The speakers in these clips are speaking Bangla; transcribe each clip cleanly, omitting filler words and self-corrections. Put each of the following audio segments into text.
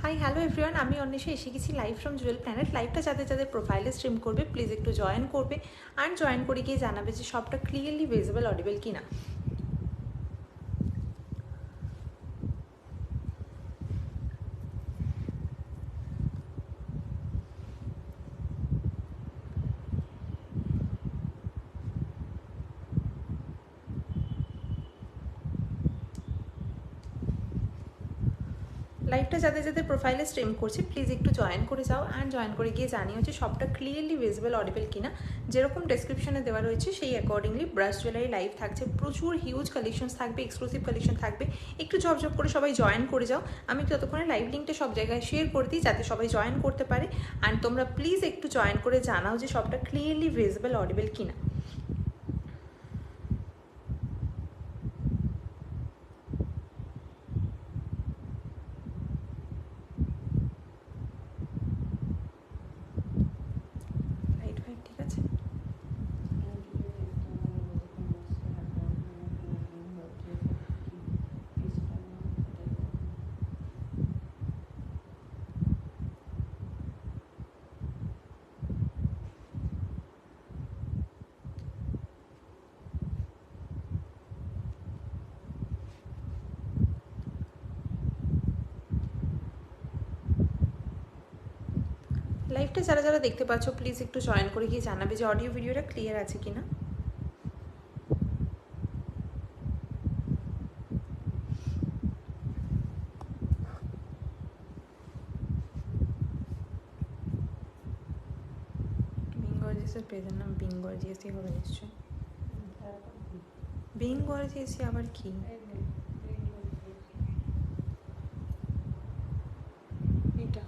হাই হ্যালো এভরিওয়ান, আমি অন্বেষা এসে গেছি লাইভ ফ্রম জুয়েল প্ল্যানেট। লাইভটা যাদের যাদের প্রোফাইলে স্ট্রিম করবে প্লিজ একটু জয়েন করবে অ্যান্ড জয়েন করে গিয়ে জানাবে যে সবটা ক্লিয়ারলি ভিজিবল অডিবল কিনা। লাইভটা যাদের যাদের প্রোফাইলে স্ট্রিম করছে প্লিজ একটু জয়েন করে যাও অ্যান্ড জয়েন করে গিয়ে জানিও যে সবটা ক্লিয়ারলি ভিজিবল অডিবল কিনা। যেরকম ডেসক্রিপশনে দেওয়া রয়েছে সেই অ্যাকর্ডিংলি ব্রাশ জুয়েলারি লাইভ থাকছে, প্রচুর হিউজ কালেকশনস থাকবে, এক্সক্লুসিভ কালেকশন থাকবে। একটু জব করে সবাই জয়েন করে যাও। আমি ততক্ষণে লাইভ লিঙ্কটা সব জায়গায় শেয়ার করে দিই যাতে সবাই জয়েন করতে পারে। অ্যান্ড তোমরা প্লিজ একটু জয়েন করে জানাও যে সবটা ক্লিয়ারলি ভিজিবল অডিবল কিনা। ঠিক আছে, লাইভটা যারা যারা দেখতে পাচ্ছ প্লিজ একটু জয়েন করে গিয়ে জানাবে যে অডিও ভিডিওটা ক্লিয়ার আছে কিনা। বিং গর্জিয়াসের পেজের নাম বিং গর্জিয়াসই হবে নিশ্চয়ই। বিং গর্জিয়াসই আবার কি? এটা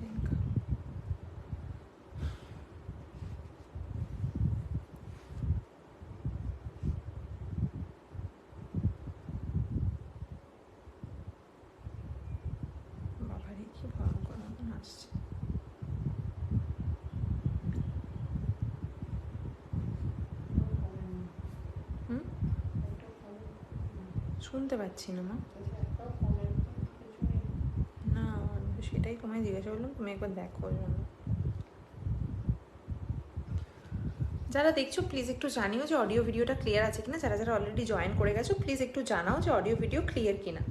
লিঙ্ক বাবারে কি ভয়ঙ্কর মতন আসছে। শুনতে পাচ্ছি না মা। না সেটাই তোমায় জিজ্ঞাসা করলাম, তুমি একবার দেখো। যারা দেখছো প্লিজ একটু জানিও যে অডিও ভিডিওটা ক্লিয়ার আছে কিনা। যারা যারা অলরেডি জয়েন করে গেছো প্লিজ একটু জানাও যে অডিও ভিডিও ক্লিয়ার কিনা।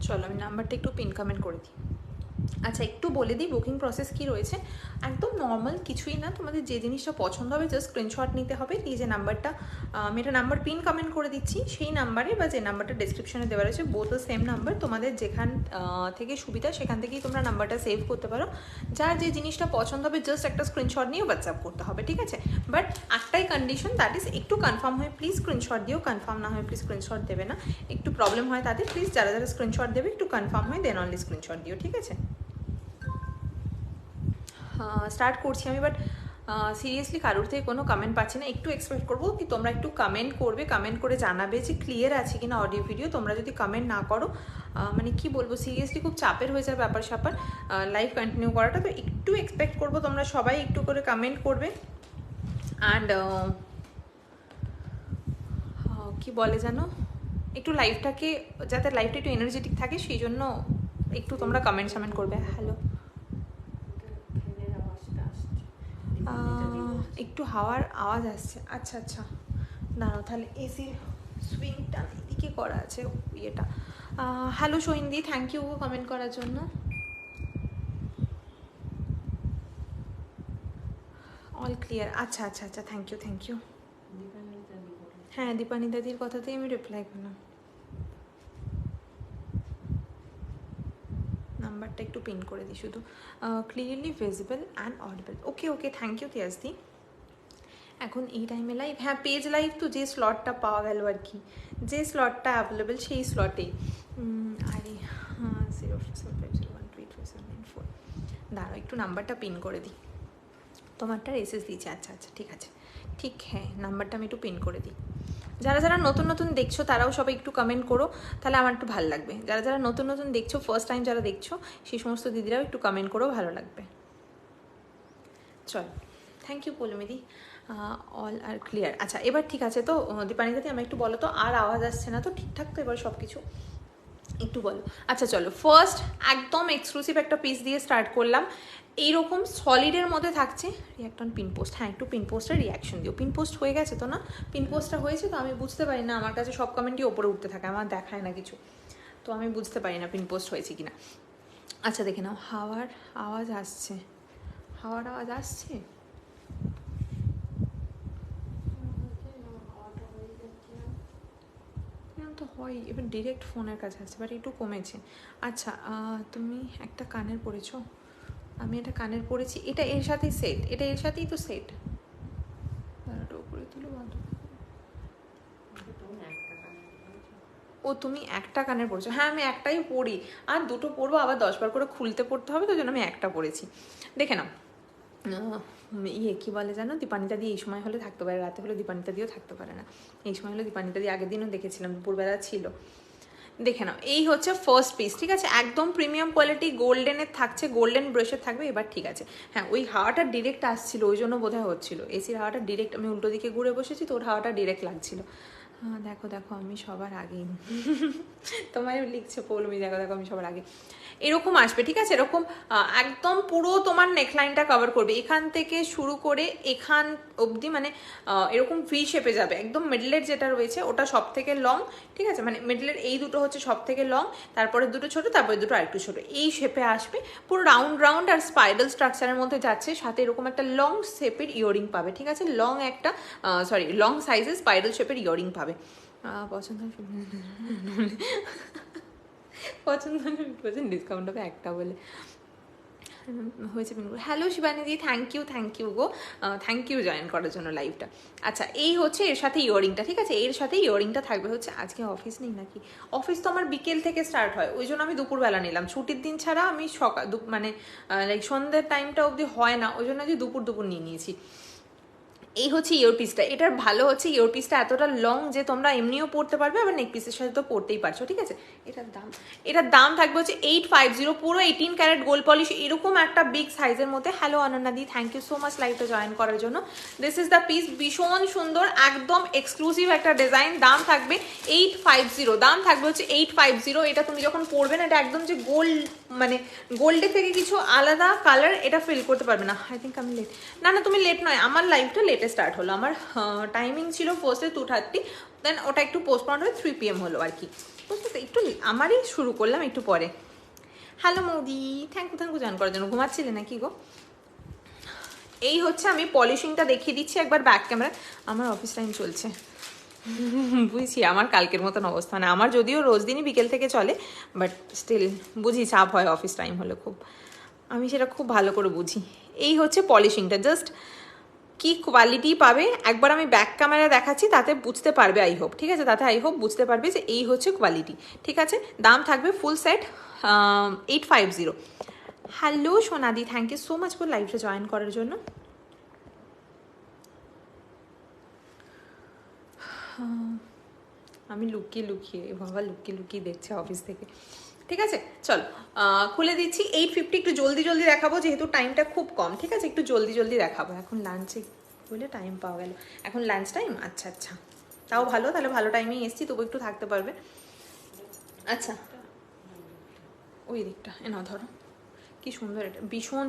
চলো আমি নাম্বারটা একটু পিন কমেন্ট করে দিই। আচ্ছা একটু বলে দিই বুকিং প্রসেস কি রয়েছে। একদম নর্মাল কিছুই না, তোমাদের যে জিনিসটা পছন্দ হবে জাস্ট স্ক্রিনশট নিতে হবে। এই যে নাম্বারটা, আমি একটা নাম্বার পিন কমেন্ট করে দিচ্ছি, সেই নাম্বারে বা যে নাম্বারটা ডিসক্রিপশনে দেওয়া রয়েছে বোথ সেম নাম্বার, তোমাদের যেখান থেকে সুবিধা সেখান থেকেই তোমরা নাম্বারটা সেভ করতে পারো। যার যে জিনিসটা পছন্দ হবে জাস্ট একটা স্ক্রিনশট নিয়ে হোয়াটসঅ্যাপ করতে হবে, ঠিক আছে। বাট একটাই কন্ডিশন, দ্যাট ইজ একটু কনফার্ম হয়ে প্লিজ স্ক্রিনশট দিও, কনফার্ম না হয় প্লিজ স্ক্রিনশট দেবে না, একটু প্রবলেম হয় তাদের। প্লিজ যারা যারা স্ক্রিনশট দেবে একটু কনফার্ম হয় দেন অনলি স্ক্রিনশট দিও, ঠিক আছে। স্টার্ট করছি আমি, বাট সিরিয়াসলি কারোর থেকে কোনো কমেন্ট পাচ্ছি না। একটু এক্সপেক্ট করবো কি তোমরা একটু কমেন্ট করবে, কমেন্ট করে জানাবে যে ক্লিয়ার আছে কিনা অডিও ভিডিও। তোমরা যদি কমেন্ট না করো মানে কি বলবো, সিরিয়াসলি খুব চাপের হয়ে যায় ব্যাপার স্যাপার লাইভ কন্টিনিউ করাটা। তো একটু এক্সপেক্ট করবো তোমরা সবাই একটু করে কমেন্ট করবে। অ্যান্ড কি বলে জানো, একটু লাইভটাকে যাতে লাইভটা একটু এনার্জেটিক থাকে সেই জন্য একটু তোমরা কমেন্ট সামেন্ট করবে। হ্যালো, একটু হাওয়ার আওয়াজ আসছে। আচ্ছা আচ্ছা দাঁড়াও তাহলে এসির সুইংটা এদিকে করা আছে ইয়েটা। হ্যালো সোহিন্দি, থ্যাংক ইউ কমেন্ট করার জন্য। All clear. আচ্ছা আচ্ছা আচ্ছা, থ্যাংক ইউ থ্যাংক ইউ। হ্যাঁ, দীপানি দাদির কথাতেই আমি রিপ্লাই করলাম। নাম্বারটা একটু পিন করে দিই শুধু। Clearly visible and audible. Okay okay, thank you তিয়াসদি। এখন এই টাইমে লাইভ, হ্যাঁ পেজ লাইভ তো যে স্লটটা পাওয়া গেল আর কি, যে স্লটটা অ্যাভেলেবেল সেই স্লটেই। আরে 04750128794। দাঁড়াও একটু নাম্বারটা পিন করে দিই। তোমারটা এসএস দিয়েছে, আচ্ছা আচ্ছা ঠিক আছে, ঠিক হ্যাঁ নাম্বারটা আমি একটু পিন করে দিই। যারা যারা নতুন নতুন দেখছো তারাও সবাই একটু কমেন্ট করো, তাহলে আমার একটু ভালো লাগবে। যারা যারা নতুন নতুন দেখছো, ফার্স্ট টাইম যারা দেখছো, সেই সমস্ত দিদিরাও একটু কমেন্ট করো, ভালো লাগবে। চল, থ্যাংক ইউ পৌলমিদি। All are clear. আচ্ছা এবার ঠিক আছে তো দীপানি দাদি, আমি একটু বলো তো, আর আওয়াজ আসছে না তো ঠিকঠাক তো এবার সব কিছু? একটু বলো। আচ্ছা চলো, ফার্স্ট একদম এক্সক্লুসিভ একটা পিস দিয়ে স্টার্ট করলাম। এইরকম সলিডের মধ্যে থাকছে রিয়াক্ট অন পিন পোস্ট। হ্যাঁ একটু পিন পোস্টের রিয়াকশন দিও। পিন পোস্ট হয়ে গেছে তো না? পিন পোস্টটা হয়েছে তো? আমি বুঝতে পারি না, আমার কাছে সব কমেন্টই ওপরে উঠতে থাকে, আমার দেখায় না কিছু, তো আমি বুঝতে পারি না পিন পোস্ট হয়েছে কিনা। আচ্ছা দেখে নাও, হাওয়ার আওয়াজ আসছে, হাওয়ার আওয়াজ আসছে। তো হয়, এবার ডিরেক্ট ফোনের কাছে আসছে, বাট একটু কমেছে। আচ্ছা তুমি একটা কানের পরেছো? আমি এটা কানের পরেছি, এটা এর সাথেই সেট, এটা এর সাথেই তো সেট। উপরে তুলো, ও তুমি একটা কানের পরেছো? হ্যাঁ আমি একটাই পরি, আর দুটো পরবো, আবার 10 বার করে খুলতে পড়তে হবে, তো জন্য আমি একটা পরেছি। দেখে নাও, ইয়ে কী বলে জানো, দীপানিতা দিয়ে এই সময় হলে থাকতে পারে, রাতে হলে দীপানিতা দিয়েও থাকতে পারে না। এই সময় হলে দীপানিতা দিয়ে আগের দিনও দেখেছিলাম, দুপুরবেলা ছিল। দেখে নাও, এই হচ্ছে ফার্স্ট পিস, ঠিক আছে, একদম প্রিমিয়াম কোয়ালিটি, গোল্ডেনের থাকছে, গোল্ডেন ব্রাশের থাকবে। এবার ঠিক আছে, হ্যাঁ ওই হাওয়াটা ডিরেক্ট আসছিল, ওই জন্য বোধহয় হচ্ছিলো, এসির হাওয়াটা ডিরেক্ট, আমি উল্টো দিকে ঘুরে বসেছি তো ওর হাওয়াটা ডিরেক্ট লাগছিল। হ্যাঁ দেখো দেখো আমি সবার আগেই তোমায় লিখছে পৌলমি, দেখো দেখো আমি সবার আগে। এরকম আসবে, ঠিক আছে, এরকম একদম পুরো তোমার নেকলাইনটা কভার করবে, এখান থেকে শুরু করে এখান অবধি, মানে এরকম ভি শেপে যাবে একদম। মিডলের যেটা রয়েছে ওটা সব থেকে লং, ঠিক আছে, মানে মিডলের এই দুটো হচ্ছে সব থেকে লং, তারপরে দুটো ছোট, তারপরে দুটো আরেকটু ছোট, এই শেপে আসবে, পুরো রাউন্ড রাউন্ড আর স্পাইরাল স্ট্রাকচারের মধ্যে যাচ্ছে, সাথে এরকম একটা লং শেপের ইয়ারিং পাবে, ঠিক আছে, লং একটা লং সাইজের স্পাইরাল শেপের ইয়ারিং পাবে। পছন্দ পছন্দ হলে ডিসকাউন্ট হবে একটা বলে হয়েছে। হ্যালো শিবানীদি, থ্যাংক ইউ গো, থ্যাংক ইউ জয়েন করার জন্য লাইভটা। আচ্ছা এই হচ্ছে এর সাথে ইয়ারিংটা, ঠিক আছে, এর সাথে ইয়ারিংটা থাকবে হচ্ছে। আজকে অফিস নেই নাকি? অফিস তো আমার বিকেল থেকে স্টার্ট হয়, ওই জন্য আমি দুপুরবেলা নিলাম, ছুটির দিন ছাড়া আমি সকাল মানে লাইক সন্ধ্যের টাইমটা অবধি হয় না, ওই জন্য যে দুপুর নিয়ে নিয়েছি। এই হচ্ছে ইয়ারপিসটা, এটার ভালো হচ্ছে ইয়ারপিসটা এতটা লং যে তোমরা এমনিও পড়তে পারবে, আবার নেক পিসের সাথে তো পড়তেই পারছো, ঠিক আছে। এটার দাম থাকবে হচ্ছে 850, পুরো 18 ক্যারেট গোল্ড পলিশ, এরকম একটা বিগ সাইজের মধ্যে। হ্যালো অনন্যাদি, থ্যাংক ইউ সো মাচ লাইভটা জয়েন করার জন্য। দিস ইজ দ্য পিস, ভীষণ সুন্দর, একদম এক্সক্লুসিভ একটা ডিজাইন। দাম থাকবে 850, দাম থাকবে হচ্ছে 850। এটা তুমি যখন পরবে না, এটা একদম যে গোল্ড, মানে গোল্ডের থেকে কিছু আলাদা কালার, এটা ফিল করতে পারবে না। আই থিঙ্ক আমি লেট, না না তুমি লেট নয়, আমার লাইভটা লেটে স্টার্ট হলো, আমার টাইমিং ছিল ফার্স্টে 2:30, দেন ওটা একটু পোস্টপন্ড হয়ে 3 PM হলো আর কি, বুঝতে তো, একটু আমারই শুরু করলাম একটু পরে। হ্যালো মৌদি, থ্যাংক ইউ জয়েন করার জন্য। ঘুমাচ্ছিলে নাকি গো? এই হচ্ছে, আমি পলিশিংটা দেখিয়ে দিচ্ছি একবার ব্যাক ক্যামেরা। আমার অফিস টাইম চলছে, বুঝছি, আমার কালকের মতন অবস্থা না, আমার যদিও রোজ দিনই বিকেল থেকে চলে, বাট স্টিল বুঝি চাপ হয় অফিস টাইম হলে খুব, আমি সেটা খুব ভালো করে বুঝি। এই হচ্ছে পলিশিংটা, জাস্ট কি কোয়ালিটি পাবে একবার আমি ব্যাক ক্যামেরা দেখাচ্ছি, তাতে বুঝতে পারবে আই হোপ, ঠিক আছে, তাতে আই হোপ বুঝতে পারবে যে এই হচ্ছে কোয়ালিটি, ঠিক আছে। দাম থাকবে ফুল সেট 850। হ্যালো সোনাদি, thank you so much for লাইভে জয়েন করার জন্য। আমি লুকিয়ে বাবা লুকিয়ে দেখছে অফিস থেকে, ঠিক আছে। চল খুলে দিচ্ছি। 850, একটু জলদি দেখাবো যেহেতু টাইমটা খুব কম, ঠিক আছে, একটু জলদি দেখাবো। এখন লাঞ্চে বলে টাইম পাওয়া গেল, এখন লাঞ্চ টাইম, আচ্ছা তাও ভালো, তাহলে ভালো টাইমেই এসছি, তবু একটু থাকতে পারবে। আচ্ছা ওই দিকটা এনাও ধরো, কি সুন্দর, এটা ভীষণ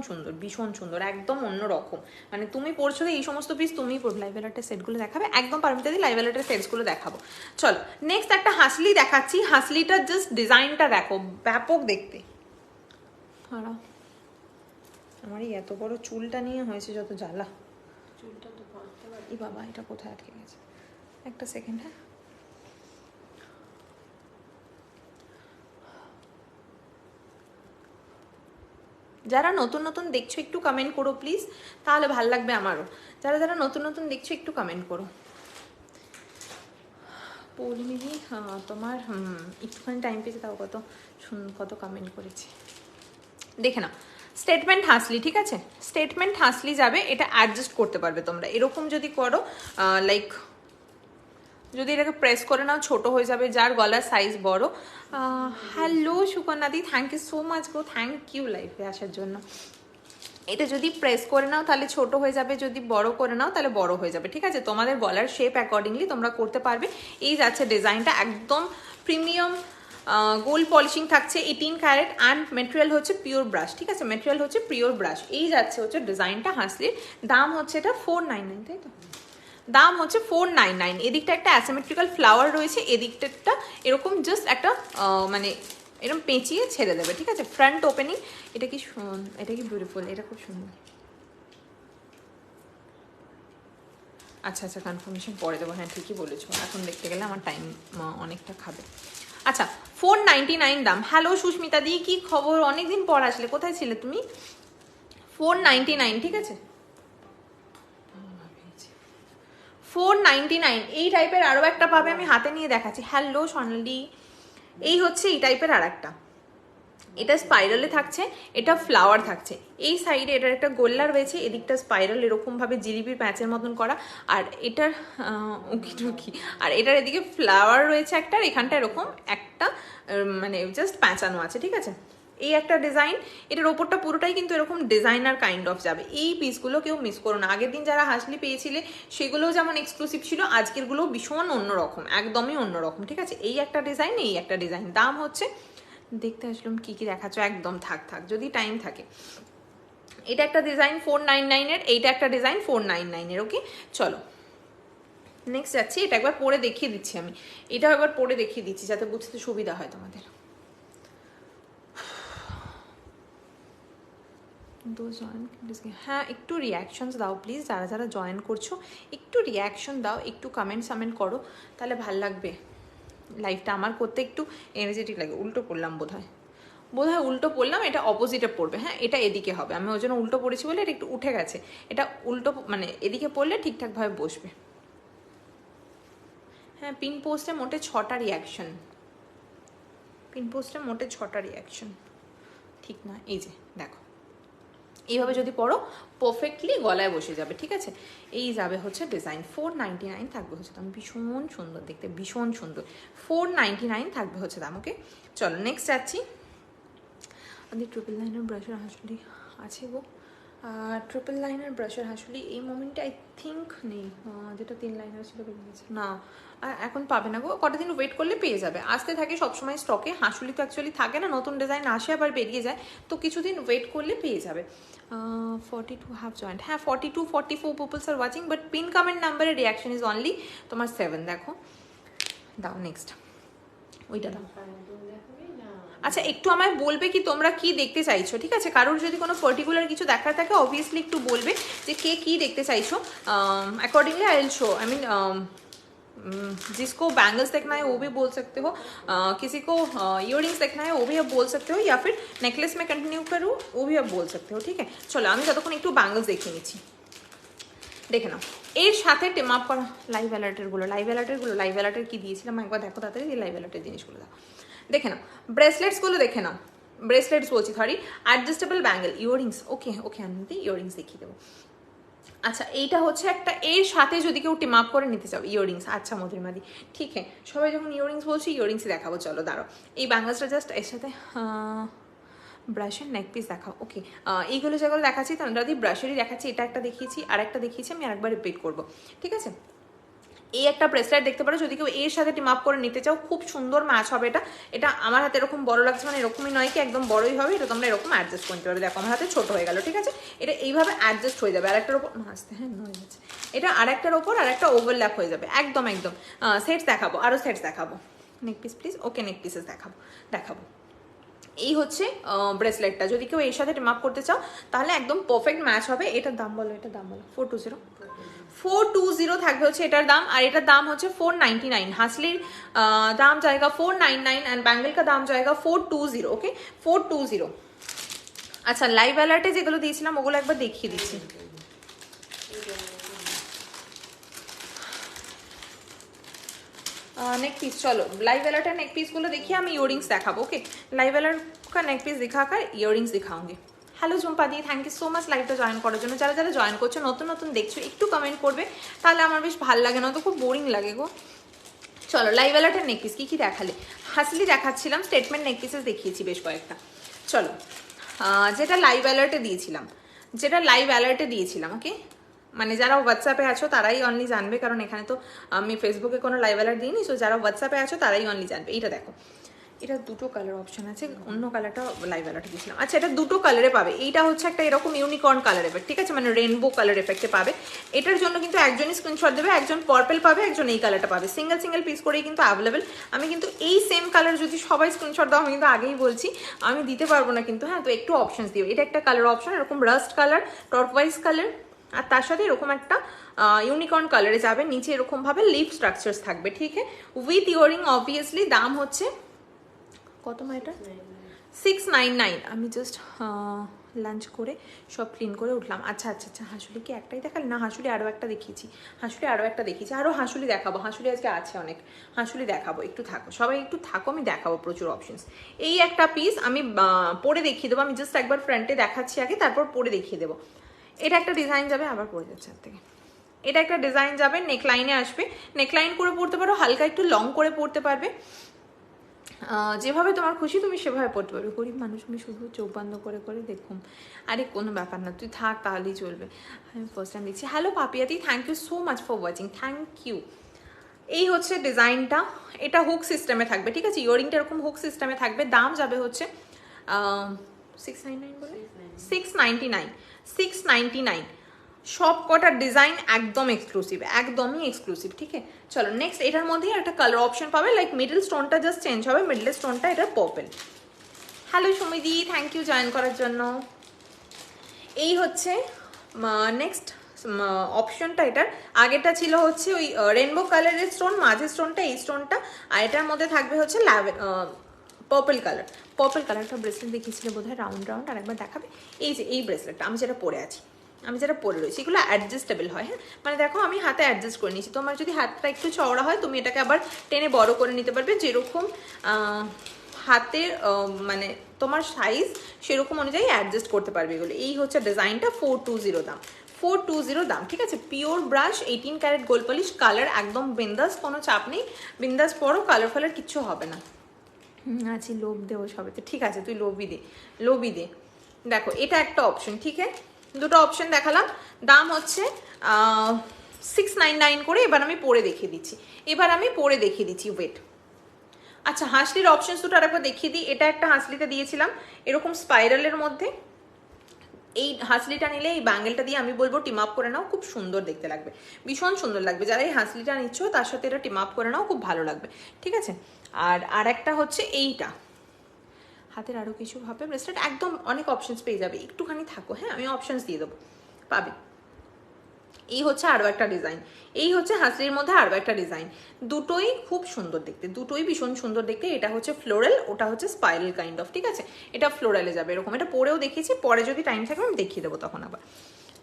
সুন্দর, একদম অন্যরকম, মানে তুমি পড়ছো এই সমস্ত পিস তুমিই পড়বে। লাইভ অ্যালার্টের সেটগুলো দেখাবে একদম, পারমিতা দি লাইভ অ্যালার্টের সেটসগুলো দেখাবো। চলো নেক্সট একটা হাসলি দেখাচ্ছি, হাসলিটা জাস্ট ডিজাইনটা দেখো, ব্যাপক দেখতে। আমার এই এত বড় চুলটা নিয়ে হয়েছে যত জ্বালা, এই বাবা, এটা কোথায় আটকে গেছে, একটা সেকেন্ড। হ্যাঁ, যারা নতুন নতুন দেখছো একটু কমেন্ট করো প্লিজ, তাহলে ভাল লাগবে আমারও। যারা যারা নতুন নতুন দেখছো একটু কমেন্ট করো। পৌলিমিদি তোমার একটুখানি টাইম পেয়েছে, তাও কত কমেন্ট করেছে দেখে নাও। স্টেটমেন্ট হাসলি, ঠিক আছে, স্টেটমেন্ট হাসলি যাবে, এটা অ্যাডজাস্ট করতে পারবে তোমরা। এরকম যদি করো লাইক যদি এটাকে প্রেস করে নাও ছোট হয়ে যাবে, যার গলার সাইজ বড়। হ্যালো সুকন্যাদি, থ্যাংক ইউ সো মাচ গো, থ্যাংক ইউ লাইফে আসার জন্য। এটা যদি প্রেস করে নাও তাহলে ছোট হয়ে যাবে, যদি বড় করে নাও তাহলে বড় হয়ে যাবে, ঠিক আছে। তোমাদের গলার শেপ অ্যাকর্ডিংলি তোমরা করতে পারবে। এই যাচ্ছে ডিজাইনটা, একদম প্রিমিয়াম গোল্ড পলিশিং থাকছে, 18 ক্যারেট, অ্যান্ড মেটেরিয়াল হচ্ছে পিওর ব্রাশ, ঠিক আছে, মেটেরিয়াল হচ্ছে পিওর ব্রাশ। এই যাচ্ছে হচ্ছে ডিজাইনটা হাসলির। দাম হচ্ছে এটা 499, তাই তো, দাম হচ্ছে 499। এদিকটা একটা অ্যাসিমেট্রিক্যাল ফ্লাওয়ার রয়েছে, এদিকটা এরকম জাস্ট একটা মানে এরকম পেঁচিয়ে ছেড়ে দেবে, ঠিক আছে। ফ্রন্ট ওপেনিং, এটা কি বিউটিফুল, এটা খুব সুন্দর। আচ্ছা আচ্ছা, কনফার্মেশন পরে দেবো, হ্যাঁ ঠিকই বলেছো, এখন দেখতে গেলে আমার টাইম অনেকটা খাবে। আচ্ছা 499 দাম। হ্যালো সুস্মিতা দি, কি খবর, অনেকদিন পর আসলে, কোথায় ছিলে তুমি? 499, ঠিক আছে, 499। এই টাইপের আরও একটা পাবে, আমি হাতে নিয়ে দেখাচ্ছি। হ্যালো সোনালি, এই হচ্ছে এই টাইপের আর একটা, এটা স্পাইরালে থাকছে, এটা ফ্লাওয়ার থাকছে। এই সাইডে এটার একটা গোল্লা রয়েছে, এদিকটা স্পাইরাল এরকমভাবে জিলিপির প্যাচের মতন করা, আর এটার উকি টুকি, আর এটার এদিকে ফ্লাওয়ার রয়েছে একটা, আর এখানটা এরকম একটা মানে জাস্ট প্যাঁচানো আছে, ঠিক আছে। এই একটা ডিজাইন, এটার ওপরটা পুরোটাই কিন্তু এরকম ডিজাইনার কাইন্ড অফ যাবে। এই পিসগুলো কেউ মিস করো না। আগের দিন যারা হাসলি পেয়েছিলে সেগুলোও যেমন এক্সক্লুসিভ ছিল, আজকেরগুলো ভীষণ অন্যরকম, একদমই অন্যরকম, ঠিক আছে। এই একটা ডিজাইন, এই একটা ডিজাইন। দাম হচ্ছে, দেখতে আসলাম কি কি দেখাচ্ছ, একদম থাক যদি টাইম থাকে। এটা একটা ডিজাইন 499-এর, এইটা একটা ডিজাইন 499-এর, ওকে। চলো নেক্সট যাচ্ছি। এটা একবার পরে দেখিয়ে দিচ্ছি আমি, এটাও একবার পরে দেখিয়ে দিচ্ছি যাতে বুঝতে সুবিধা হয় তোমাদের। হ্যাঁ একটু রিয়াকশনস দাও প্লিজ, যারা যারা জয়েন করছো একটু রিয়াকশন দাও, একটু কমেন্ট করো, তাহলে ভাল লাগবে। লাইফটা আমার করতে একটু এনার্জেটিক লাগে। উল্টো পড়লাম বোধহয় উল্টো পড়লাম, এটা অপোজিটে পড়বে। হ্যাঁ এটা এদিকে হবে, আমি ওই জন্য উল্টো পড়েছি বলে এটা একটু উঠে গেছে। এটা উল্টো মানে এদিকে পড়লে ঠিকঠাকভাবে বসবে। হ্যাঁ পিন পোস্টে মোটে 6টা রিয়াকশন, পিন পোস্টে মোটে 6টা রিয়াকশন, ঠিক না? এই যে দেখো, এইভাবে যদি পড়ো পারফেক্টলি গলায় বসে যাবে, ঠিক আছে। এই যাবে হচ্ছে ডিজাইন, 499 থাকবে হচ্ছে দাম, ভীষণ সুন্দর দেখতে, ভীষণ সুন্দর। 499 থাকবে হচ্ছে দাম, ওকে। চলো নেক্সট যাচ্ছি। আমাদের ট্রিপল লাইনার ব্রাশের হাসলি আছে গো, ট্রিপল লাইনার ব্রাশের হাসলি এই মোমেন্টে আই থিঙ্ক নেই, যেটা 3 লাইনার ছিল না, এখন পাবে না গো, কটা দিন ওয়েট করলে পেয়ে যাবে। আসতে থাকে সবসময় স্টকে, হাসুলি তো অ্যাকচুয়ালি থাকে না, নতুন ডিজাইন আসে আবার বেরিয়ে যায়, তো কিছুদিন ওয়েট করলে পেয়ে যাবে। 42 হাফ জয়েন্ট, হ্যাঁ 42-44 people's are watching, but pin comment নাম্বারের রিয়াকশন ইজ অনলি তোমার 7। দেখো দাও নেক্সট, ওইটা দাও। আচ্ছা একটু আমায় বলবে কি তোমরা কি দেখতে চাইছো, ঠিক আছে। কারোর যদি কোনো পার্টিকুলার কিছু দেখার থাকে অবভিয়াসলি একটু বলবে যে কে কী দেখতে চাইছো, accordingly I will show. I mean जिसको बैंगल्स देखना है वो भी बोल सकते हो, किसी को इयररिंग्स देखना है वो भी आप बोल सकते हो, या फिर नेकलेस में कंटिन्यू करूँ वो भी आप बोल सकते हो, ठीक है। चलो আমি যতক্ষণ একটু ব্যাঙ্গলস দেখিয়ে নিচ্ছি, দেখে নাও। এর সাথে টেম আপ করা লাইভ অ্যালার্টের কি দিয়েছিলাম একবার দেখো তাড়াতাড়ি, লাইভ অ্যালার্টের জিনিসগুলো দাও, দেখে নাও। ব্রেসলেটসগুলো দেখে নাও, ব্রেসলেটস বলছি সরি, অ্যাডজাস্টেবল ব্যাঙ্গেল, ইয়াররিংস, ওকে আমি ইয়াররিংস দেখিয়ে দেবো। আচ্ছা এইটা হচ্ছে একটা, এর সাথে যদি কেউ টিম আপ করে নিতে চাও ইয়াররিংস, আচ্ছা মধুরিমাদি ঠিক হ্যাঁ, সবাই যখন ইয়াররিংস বলছি ইয়াররিংসই দেখাবো। চলো দাঁড়ো, এই ব্যাঙ্গলসটা জাস্ট এর সাথে ব্রাশের নেক পিস দেখাও, ওকে। এইগুলো যেগুলো দেখাচ্ছি তারা ব্রাশেরই দেখাচ্ছি, এটা একটা দেখিয়েছি আর একটা দেখিয়েছি, আমি আরেকবার রিপিট করবো, ঠিক আছে। এই একটা ব্রেসলেট দেখতে পারো, যদি কেউ এর সাথে টিম আপ করে নিতে চাও খুব সুন্দর ম্যাচ হবে। এটা আমার হাতে এরকম বড় লাগছে, মানে এরকমই নয় কি একদম বড়ই হবে, এটা তোমরা এরকম অ্যাডজাস্ট করতে পারবে। দেখো আমার হাতে ছোট হয়ে গেল, ঠিক আছে, এটা এইভাবে অ্যাডজাস্ট হয়ে যাবে। আরেকটার ওপর আসতে, হ্যাঁ নয় যাচ্ছে, এটা আরেকটার ওপর আরেকটা ওভারল্যাপ হয়ে যাবে, একদম সেটস দেখাবো, আরও সেটস দেখাবো। নেক piece please, okay neck pieces দেখাবো। এই হচ্ছে ব্রেসলেটটা, যদি কেউ এর সাথে টিম আপ করতে চাও তাহলে একদম পারফেক্ট ম্যাচ হবে। এটার দাম বলো, এটার দাম বলো। 420 থাকবে হচ্ছে এটার দাম, আর এটার দাম হচ্ছে 499। হাসলির দাম जाएगा 499 एंड बैंगल का दाम जाएगा 420। ওকে 420। আচ্ছা লাইভ অ্যালার্টে যেগুলো দিয়েছিলাম ওগুলো একবার দেখিয়ে দিচ্ছি। नेक पीस, चलो लाइव अलर्ट है नेक पीस गुलो देखिए, আমি ইয়াররিংস দেখাবো। ওকে লাইভ अलर्ट का नेक पीस दिखाकर ইয়াররিংস दिखाऊंगी। হ্যালো ঝুম্পা দি, থ্যাংক ইউ সো মাচ লাইভটা জয়েন করার জন্য। যারা যারা জয়েন করছো নতুন নতুন দেখছো একটু কমেন্ট করবে, তাহলে আমার বেশ ভালো লাগে, না তো খুব বোরিং লাগে গো। চলো লাইভ অ্যালার্টের নেক পিস কী কী দেখালে? হাসলি দেখাচ্ছিলাম, স্টেটমেন্ট নেক পিসেস দেখিয়েছি বেশ কয়েকটা। চলো যেটা লাইভ অ্যালার্টে দিয়েছিলাম, ওকে মানে যারা হোয়াটসঅ্যাপে আছো তারাই অনলি জানবে, কারণ এখানে তো আমি ফেসবুকে কোনো লাইভ অ্যালার্ট দিইনি। সো যারা হোয়াটসঅ্যাপে আছো তারাই অনলি জানবে। এইটা দেখো, এটা দুটো কালার অপশন আছে, অন্য কালারটা লাইভ অ্যালার্টে দিয়েছিলাম। আচ্ছা এটা দুটো কালারে পাবে, এইটা হচ্ছে একটা এরকম ইউনিকর্ন কালার এফেক্ট, ঠিক আছে, মানে রেনবো কালার এফেক্টে পাবে। এটার জন্য কিন্তু একজনই স্ক্রিনশট দেবে, একজন পার্পল পাবে, একজন এই কালারটা পাবে। সিঙ্গেল সিঙ্গেল পিস করেই কিন্তু অ্যাভেলেবেল। আমি কিন্তু এই সেম কালার যদি সবাই স্ক্রিনশট দাও, আমি কিন্তু আগেই বলছি আমি দিতে পারবো না কিন্তু, হ্যাঁ তো একটু অপশনস দিও। এটা একটা কালার অপশন, এরকম রাস্ট কালার, টর্কওয়াইজ কালার, আর তার সাথে এরকম একটা ইউনিকর্ন কালারে যাবে, নিচে এরকম ভাবে লিফ স্ট্রাকচার্স থাকবে, ঠিক আছে, উইথ ইয়ারিং। অবভিয়াসলি দাম হচ্ছে কত মা এটা? 699। আমি জাস্ট লাঞ্চ করে সব ক্লিন করে উঠলাম। আচ্ছা আচ্ছা আচ্ছা, হাঁসুলি কি একটাই দেখাল না? হাঁসুলি আরও একটা দেখিয়েছি, আরও হাঁসুলি দেখাবো। হাঁসুলি আজকে আছে অনেক, হাঁসুলি দেখাবো। একটু থাকো সবাই, একটু থাকো, আমি দেখাবো প্রচুর অপশনস। এই একটা পিস আমি পরে দেখিয়ে দেবো, আমি জাস্ট একবার ফ্রন্টে দেখাচ্ছি আগে, তারপর পরে দেখিয়ে দেবো। এটা একটা ডিজাইন যাবে, আবার পরে যাচ্ছে হাত থেকে। এটা একটা ডিজাইন যাবে, নেকলাইনে আসবে, নেকলাইন করে পরতে পারো, হালকা একটু লং করে পরতে পারবে, যেভাবে তোমার খুশি তুমি সেভাবে পড়তে পারবে। গরিব মানুষ আমি শুধু চোখ বন্ধ করে করে দেখুম, আরে কোনো ব্যাপার না, তুই থাক তাহলেই চলবে। আমি ফার্স্ট টাইম দেখছি। হ্যালো পাপিয়াদি, thank you so much for watching, thank you. এই হচ্ছে ডিজাইনটা, এটা হুক সিস্টেমে থাকবে, ঠিক আছে, ইয়ারিংটা এরকম হুক সিস্টেমে থাকবে। দাম যাবে হচ্ছে 699 বলে 699। সব কটা ডিজাইন একদম এক্সক্লুসিভ, একদমই এক্সক্লুসিভ, ঠিক আছে। চলো নেক্সট, এটার মধ্যেই একটা কালার অপশন পাবে, লাইক মিডল স্টোনটা জাস্ট চেঞ্জ হবে, মিডল স্টোনটা এটা পার্পল। হ্যালো সুমিদি, থ্যাংক ইউ জয়েন করার জন্য। এই হচ্ছে নেক্সট অপশনটা। এটার আগেরটা ছিল হচ্ছে ওই রেনবো কালারের স্টোন, মাঝের স্টোনটা এই স্টোনটা, আর এটার মধ্যে থাকবে হচ্ছে পার্পল কালারটা ব্রেসলেট দেখিয়েছিল বোধহয়, রাউন্ড রাউন্ড। আর একবার দেখাবে এই যে এই ব্রেসলেটটা আমি যেটা পরে আছি, আমি যেটা পরে রয়েছি, এগুলো অ্যাডজাস্টেবল হয়, হ্যাঁ মানে দেখো আমি হাতে অ্যাডজাস্ট করে নিয়েছি। তোমার যদি হাতটা একটু চওড়া হয় তুমি এটাকে আবার টেনে বড় করে নিতে পারবে, যেরকম হাতের মানে তোমার সাইজ সেরকম অনুযায়ী অ্যাডজাস্ট করতে পারবে এগুলো। এই হচ্ছে ডিজাইনটা, 420 দাম, 420 দাম, ঠিক আছে। Pure brass, 18 carat gold polish, colour একদম বিন্দাস, কোনো চাপ নেই, বিন্দাস পরো, কালার ফালার কিচ্ছু হবে না। আছি লোভ দেবো সবে তো, ঠিক আছে তুই লোভই দে। দেখো এটা একটা অপশন, ঠিক আছে, দুটো অপশন দেখালাম, দাম হচ্ছে 699 করে। এবার আমি পরে দেখিয়ে দিচ্ছি, ওয়েট। আচ্ছা হাসলির অপশনস দুটো আরেকবার দেখিয়ে দিই। এটা একটা হাসলিতে দিয়েছিলাম এরকম স্পাইরালের মধ্যে, এই হাসলিটা নিলে এই ব্যাঙ্গেলটা দিয়ে আমি বলবো টিম আপ করে নাও, খুব সুন্দর দেখতে লাগবে, ভীষণ সুন্দর লাগবে। যারা এই হাসলিটা নিচ্ছ তার সাথে এটা টিম আপ করে নাও, খুব ভালো লাগবে, ঠিক আছে। আর একটা হচ্ছে এইটা, হাতের আরও কিছু হবে ব্রেসলেট, একদম অনেক অপশনস পেয়ে যাবে, একটুখানি থাকো, হ্যাঁ আমি অপশনস দিয়ে দেবো, পাবে। এই হচ্ছে আরও একটা ডিজাইন, এই হচ্ছে হাসলির মধ্যে আরও একটা ডিজাইন, দুটোই খুব সুন্দর দেখতে, দুটোই ভীষণ সুন্দর দেখতে। এটা হচ্ছে ফ্লোরাল, ওটা হচ্ছে স্পাইরাল কাইন্ড অফ, ঠিক আছে, এটা ফ্লোরালে যাবে এরকম। এটা পরেও দেখিয়েছি, পরে যদি টাইম থাকে আমি দেখিয়ে দেবো তখন আবার,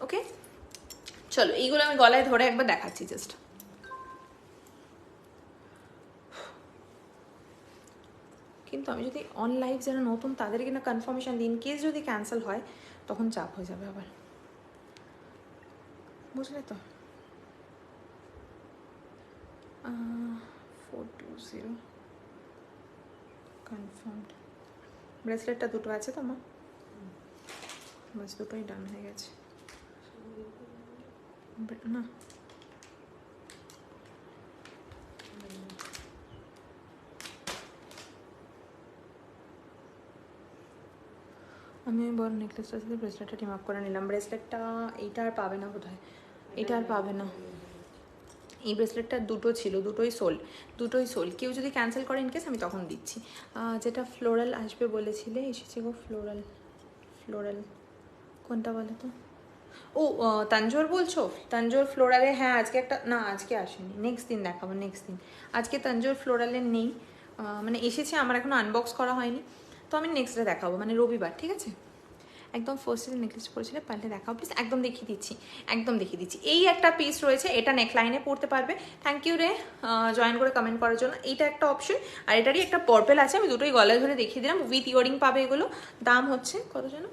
ওকে। চলো এইগুলো আমি গলায় ধরে একবার দেখাচ্ছি জাস্ট। কিন্তু আমি যদি অন লাইভ যারা নতুন তাদেরকে না কনফার্মেশন দিন, কেস যদি ক্যান্সেল হয় তখন চাপ হয়ে যাবে আবার, বুঝলে তো। 420 কনফার্মড। ব্রেসলেটটা দুটো আছে তো মা, বাস দুটোই ডান হয়ে গেছে না। আমি বড় নেকলেসটা সাথে ব্রেসলেটটা টিম আপ করে নিলাম। ব্রেসলেটটা এইটা আর পাবে না বোধ হয়, এটা আর পাবে না। এই ব্রেসলেটটা দুটো ছিল, দুটোই সোল্ড। কেউ যদি ক্যান্সেল করে ইনকেস আমি তখন দিচ্ছি। যেটা ফ্লোরাল আসবে বলেছিলে এসেছে গো, ফ্লোরাল কোনটা বলো তো? ও তানজোর বলছো? তানজোর ফ্লোরালে, হ্যাঁ আজকে একটা, না আজকে আসেনি, নেক্সট দিন দেখাবো, নেক্সট দিন। আজকে তানজোর ফ্লোরালের নেই, মানে এসেছে, আমার এখনো আনবক্স করা হয়নি, তো আমি নেক্সট ডে দেখাবো, মানে রবিবার, ঠিক আছে? একদম ফার্স্টে নেকলেস পরেছিলে, পারলে দেখাও প্লিজ। একদম দেখিয়ে দিচ্ছি। এই একটা পিস রয়েছে, এটা নেকলাইনে পরতে পারবে। থ্যাংক ইউ রে জয়েন করে কমেন্ট করার জন্য। এইটা একটা অপশন, আর এটারই একটা পার্পেল আছে, আমি দুটোই গলায় ধরে দেখিয়ে দিলাম। উইথ ইয়ারিং পাবে এগুলো। দাম হচ্ছে কত যেন,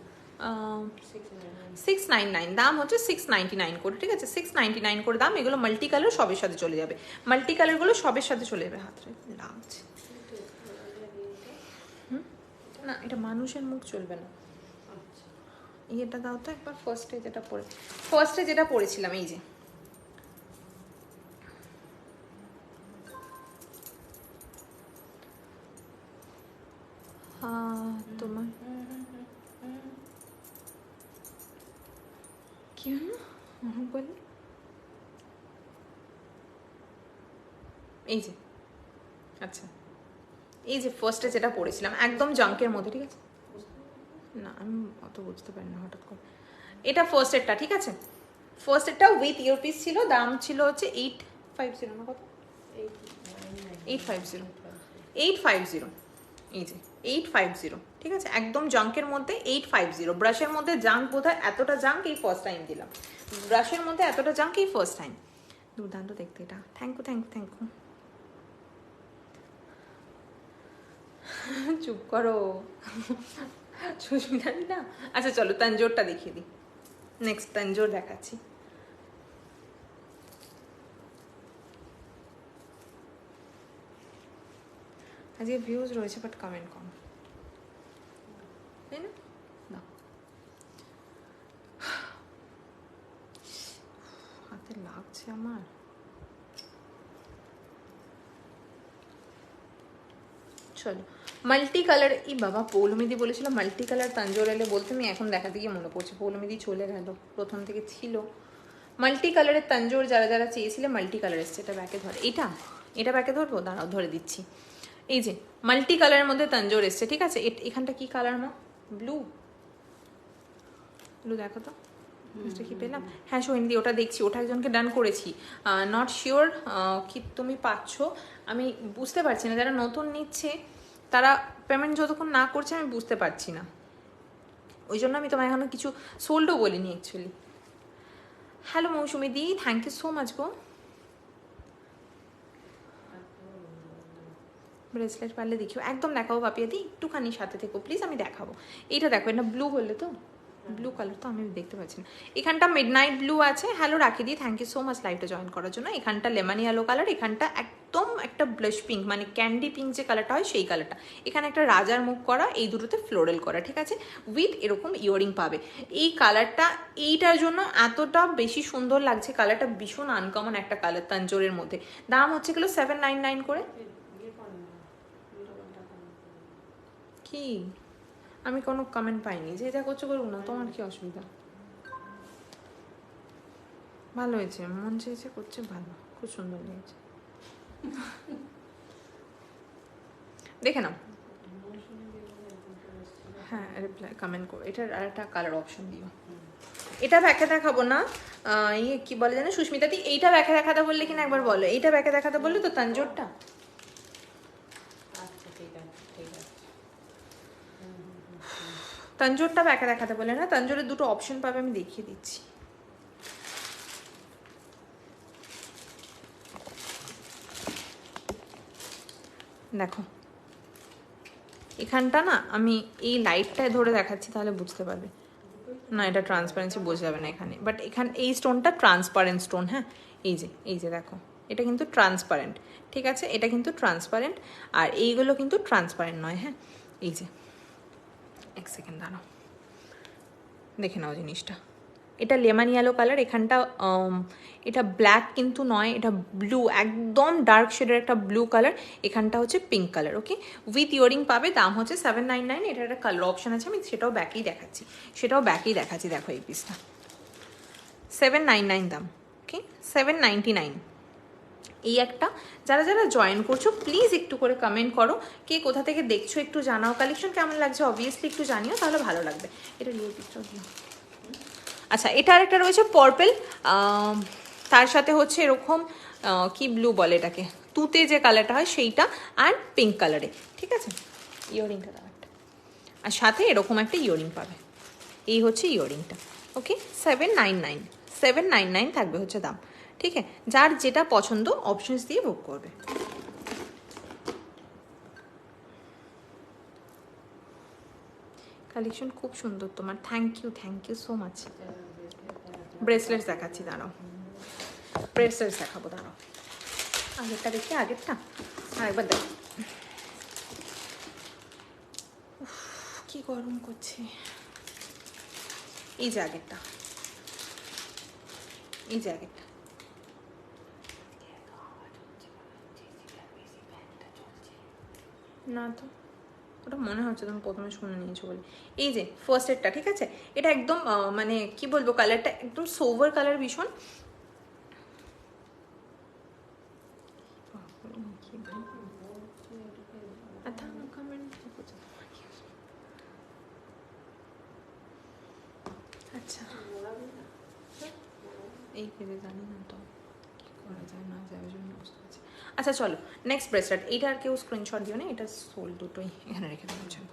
699, দাম হচ্ছে 699 করে, ঠিক আছে? 699 করে দাম। এগুলো মাল্টি কালার, সবের সাথে চলে যাবে। মাল্টি কালারগুলো সবের সাথে চলে যাবে। হাতরে লাগছে না, এটা মানুষের মুখ চলবে না। এটা দাও তো একবার, ফার্স্টে যেটা পড়েছিলাম, এই যে তোমার কি হলো বললি? এই যে, আচ্ছা এই যে ফার্স্টে যেটা পড়েছিলাম একদম জাঙ্কের মধ্যে, ঠিক আছে? না আমি অত বুঝতে পারি না হঠাৎ করে। এটা ফার্স্টেরটা, ঠিক আছে? ফার্স্টেরটা উইথ ইয়ারপিস ছিল, দাম ছিল হচ্ছে 850 না কত? 850, এই যে 850, ঠিক আছে? একদম জাঙ্কের মধ্যে 850। ব্রাশের মধ্যে জাঙ্ক বোধহয়, এতটা জাঙ্ক এই ফার্স্ট টাইম দিলাম। ব্রাশের মধ্যে এতটা জাঙ্ক এই ফার্স্ট টাইম। দুর্দান্ত দেখতে এটা। Thank you. চুপ করো, সুস্মিতা না। আচ্ছা চলো তানজোরটা দেখিয়ে দিই, নেক্সট তানজোর দেখাচ্ছি। আজকে ভিউজ রয়েছে বাট কমেন্ট কম, তাই না? হাতে লাগছে আমার। চলো মাল্টি কালার, ই বাবা পৌলমিদি বলেছিল মাল্টি কালার তানজোর এলে বলতে, আমি এখন দেখাতে গিয়ে মনে পড়ছে পৌলমিদি চলে গেল, প্রথম থেকে ছিল। মাল্টি কালারের তানজোর যারা যারা চেয়েছিলে, মাল্টি কালার এসছে। এটা ব্যাকে ধরে, এটা ব্যাকে ধরবো, দাঁড়াও ধরে দিচ্ছি। এই যে মাল্টি কালারের মধ্যে তানজোর এসছে, ঠিক আছে? এখানটা কি কালার মা? ব্লু দেখো তো কি পেলাম। হ্যাঁ সোহিনী, ওটা দেখছি, ওটা একজনকে ডান করেছি। নট শিওর কি তুমি পাচ্ছ, আমি বুঝতে পারছি না। যারা নতুন নিচ্ছে তারা পেমেন্ট যতক্ষণ না করছে আমি বুঝতে পারছি না, ওই জন্য আমি তোমায় এখনো কিছু সোল্ডও বলিনি অ্যাকচুয়ালি। হ্যালো মৌসুমি দি, থ্যাংক ইউ সো মাচ গো। ব্রেসলেট পারলে দেখিও, একদম দেখাবো পাপিয়াদি, একটুখানি সাথে থেকো প্লিজ, আমি দেখাবো। এইটা দেখো, এটা ব্লু বললে তো, ব্লু কালার তো আমি দেখতে পাচ্ছি না। এখানটা মিডনাইট ব্লু আছে। হ্যালো রাখি দি, থ্যাংক ইউ সো মাচ লাইভটা জয়েন করার জন্য। এখানটা লেমন ইয়েলো কালার, এখানটা একদম একটা ব্লাশ পিঙ্ক, মানে ক্যান্ডি পিঙ্ক যে কালারটা হয় সেই কালারটা। এখানে একটা রাজার মুখ করা, এই দুটোতে ফ্লোরাল করা, ঠিক আছে? উইথ এরকম ইয়ারিং পাবে। এই কালারটা এইটার জন্য এতটা বেশি সুন্দর লাগছে, কালারটা ভীষণ আনকমন একটা কালার তানজোরের মধ্যে। দাম হচ্ছে কিলো 799 করে। কি আমি কোনো কমেন্ট পাইনি, যে যা করছো করুক না, তোমার কি অসুবিধা? ভালো হয়েছে, মন চেয়েছে করছে, ভালো, খুব সুন্দর লেগেছে। দেখে নাও, হ্যাঁ রিপ্লাই কমেন্ট করো। এটার আর একটা কালার অপশন দিও। এটা ব্যাকে দেখাবো না, ইয়ে কি বলে জানো সুস্মিতা দি, এইটা ব্যাকে দেখাতে বললে কিনা একবার বলো। এইটা ব্যাকে দেখাতে বললে তো তানজোরটা। তানজোরটা ব্যাকে দেখাতে বলে না, তানজোরের দুটো অপশন পাবে, আমি দেখিয়ে দিচ্ছি। দেখো এখানটা না, আমি এই লাইটটায় ধরে দেখাচ্ছি তাহলে বুঝতে পারবে না, এটা ট্রান্সপারেন্সি বোঝা যাবে না এখানে, বাট এখানে এই স্টোনটা ট্রান্সপারেন্ট স্টোন। হ্যাঁ এই যে দেখো, এটা কিন্তু ট্রান্সপারেন্ট, ঠিক আছে? এটা কিন্তু ট্রান্সপারেন্ট, আর এইগুলো কিন্তু ট্রান্সপারেন্ট নয়। হ্যাঁ এই যে, এক সেকেন্ড দাঁড়াও, দেখে নাও জিনিসটা। এটা লেমন ইয়েলো কালার, এখানটা এটা ব্ল্যাক কিন্তু নয়, এটা ব্লু, একদম ডার্ক শেডের একটা ব্লু কালার। এখানটা হচ্ছে pink colour, okay? With earring পাবে। দাম হচ্ছে 799। এটার একটা কালার অপশন আছে, আমি সেটাও ব্যাকেই দেখাচ্ছি, দেখো এই পিসটা 799 দাম, ওকে? 799। এই একটা, যারা যারা জয়েন করছো প্লিজ একটু করে কমেন্ট করো, কে কোথা থেকে দেখছো একটু জানাও, কালেকশন কেমন লাগছে অবভিয়াসলি একটু জানিও, তাহলে ভালো লাগবে। এটা নিয়ে পিকটা দিও। আচ্ছা, এটা আরেকটা রয়েছে পার্পল, তার সাথে হচ্ছে এরকম কি ব্লু বলে এটাকে, তুতে যে কালারটা হয় সেইটা, আর পিঙ্ক কালারে, ঠিক আছে। ইয়াররিংটা দাও একটা, আর সাথে এরকম একটা ইয়াররিং পাবে। এই হচ্ছে ইয়াররিংটা, ওকে। 799, 799 থাকবে হচ্ছে দাম, ঠিক আছে। যার যেটা পছন্দ অপশনস দিয়ে বুক করবে। কালেকশন খুব সুন্দর তোমার, thank you so much. Bracelets দেখাচ্ছি, দাঁড়াও ব্রেসলেটস দেখাবো, দাঁড়াও। আগেরটা দেখি, আগেরটা আরেকবার দেখো। কি গরম করছে। এই যে আগেরটা, এই যে আগেরটা, না তো ওটা মনে হচ্ছে তুমি প্রথমে শুনে নিয়েছো বলে। এই যে ফার্স্ট এডটা, ঠিক আছে। এটা একদম মানে কি বলবো, কালারটা একদম সোভার কালার ভীষণ। আচ্ছা, এই পেজে জানি না তো কি করা যায় না যায়, ওই জন্য বুঝতে পারছি। আচ্ছা চলো নেক্সট ব্রেসলেট, এইটা আর কেউ স্ক্রিনশট দিও না, এটা সোল দুটোই এখানে রেখে দেওয়ার জন্য।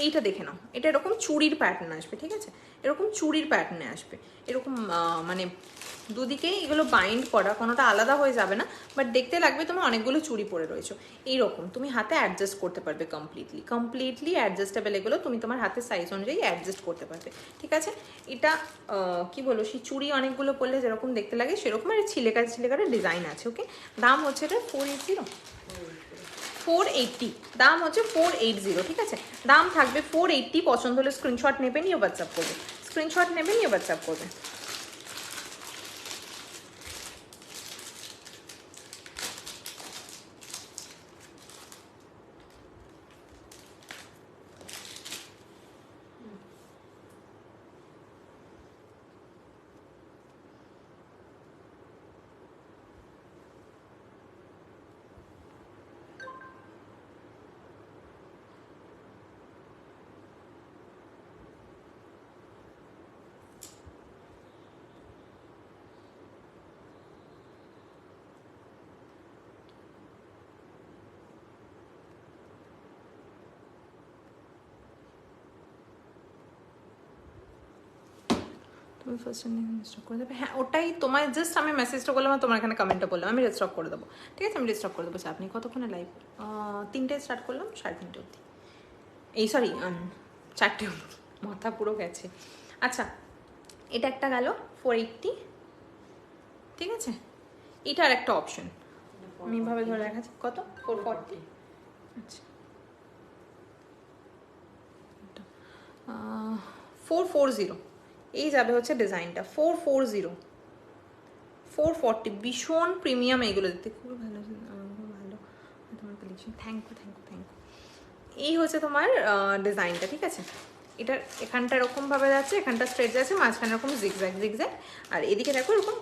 এইটা দেখে নাও, এটা এরকম চুড়ির প্যাটার্ন আসবে, ঠিক আছে। এরকম চুড়ির প্যাটার্নে আসবে, এরকম মানে দুদিকেই এগুলো বাইন্ড করা, কোনোটা আলাদা হয়ে যাবে না, বাট দেখতে লাগবে তোমার অনেকগুলো চুড়ি পরে রয়েছে। এইরকম তুমি হাতে অ্যাডজাস্ট করতে পারবে, কমপ্লিটলি অ্যাডজাস্টেবল, এগুলো তুমি তোমার হাতের সাইজ অনুযায়ী অ্যাডজাস্ট করতে পারবে, ঠিক আছে। এটা কি বলবো, সেই চুড়ি অনেকগুলো পরলে যেরকম দেখতে লাগে সেরকম, আর ছিলেকাটা ডিজাইন আছে, ওকে। দাম হচ্ছে এটা 480, 480 দাম হচ্ছে 480, ঠিক আছে। দাম থাকবে 480। পছন্দ হলে স্ক্রিনশট নেবে, নিয়ে হোয়াটসঅ্যাপ করবে, স্ক্রিনশট নেবে, নিয়ে হোয়াটসঅ্যাপ করবে। তুমি ফার্স্ট স্টক করে দেবে, হ্যাঁ ওটাই তোমার, জাস্ট আমি মেসেজটা করলাম, তোমার এখানে কমেন্টটা বললাম, আমি রিস্টক করে দেবো, ঠিক আছে। আমি রিস্টক করে দেবো, আপনি কতক্ষণে লাইভ? 3টায় স্টার্ট করলাম, 3:30 অবধি, এই সরি 4টে অবধি, মাথা পুরো গেছে। আচ্ছা, এটা একটা গেল 480, ঠিক আছে। এটা আর একটা অপশন, আমি ভাবে ধরে দেখাচ্ছি, কত 440, আচ্ছা 440, এই যাবে হচ্ছে ডিজাইনটা 440, 440, ভীষণ প্রিমিয়াম, এইগুলো দেখতে খুবই ভালো, ভালো তোমার কালেকশন, থ্যাংক ইউ। এই হচ্ছে তোমার ডিজাইনটা, ঠিক আছে। এটার এখানটা এরকমভাবে যাচ্ছে, এখানটা স্ট্রেট যাচ্ছে, মাঝখানে এরকম জিগজ্যাগ, আর এদিকে দেখো এরকম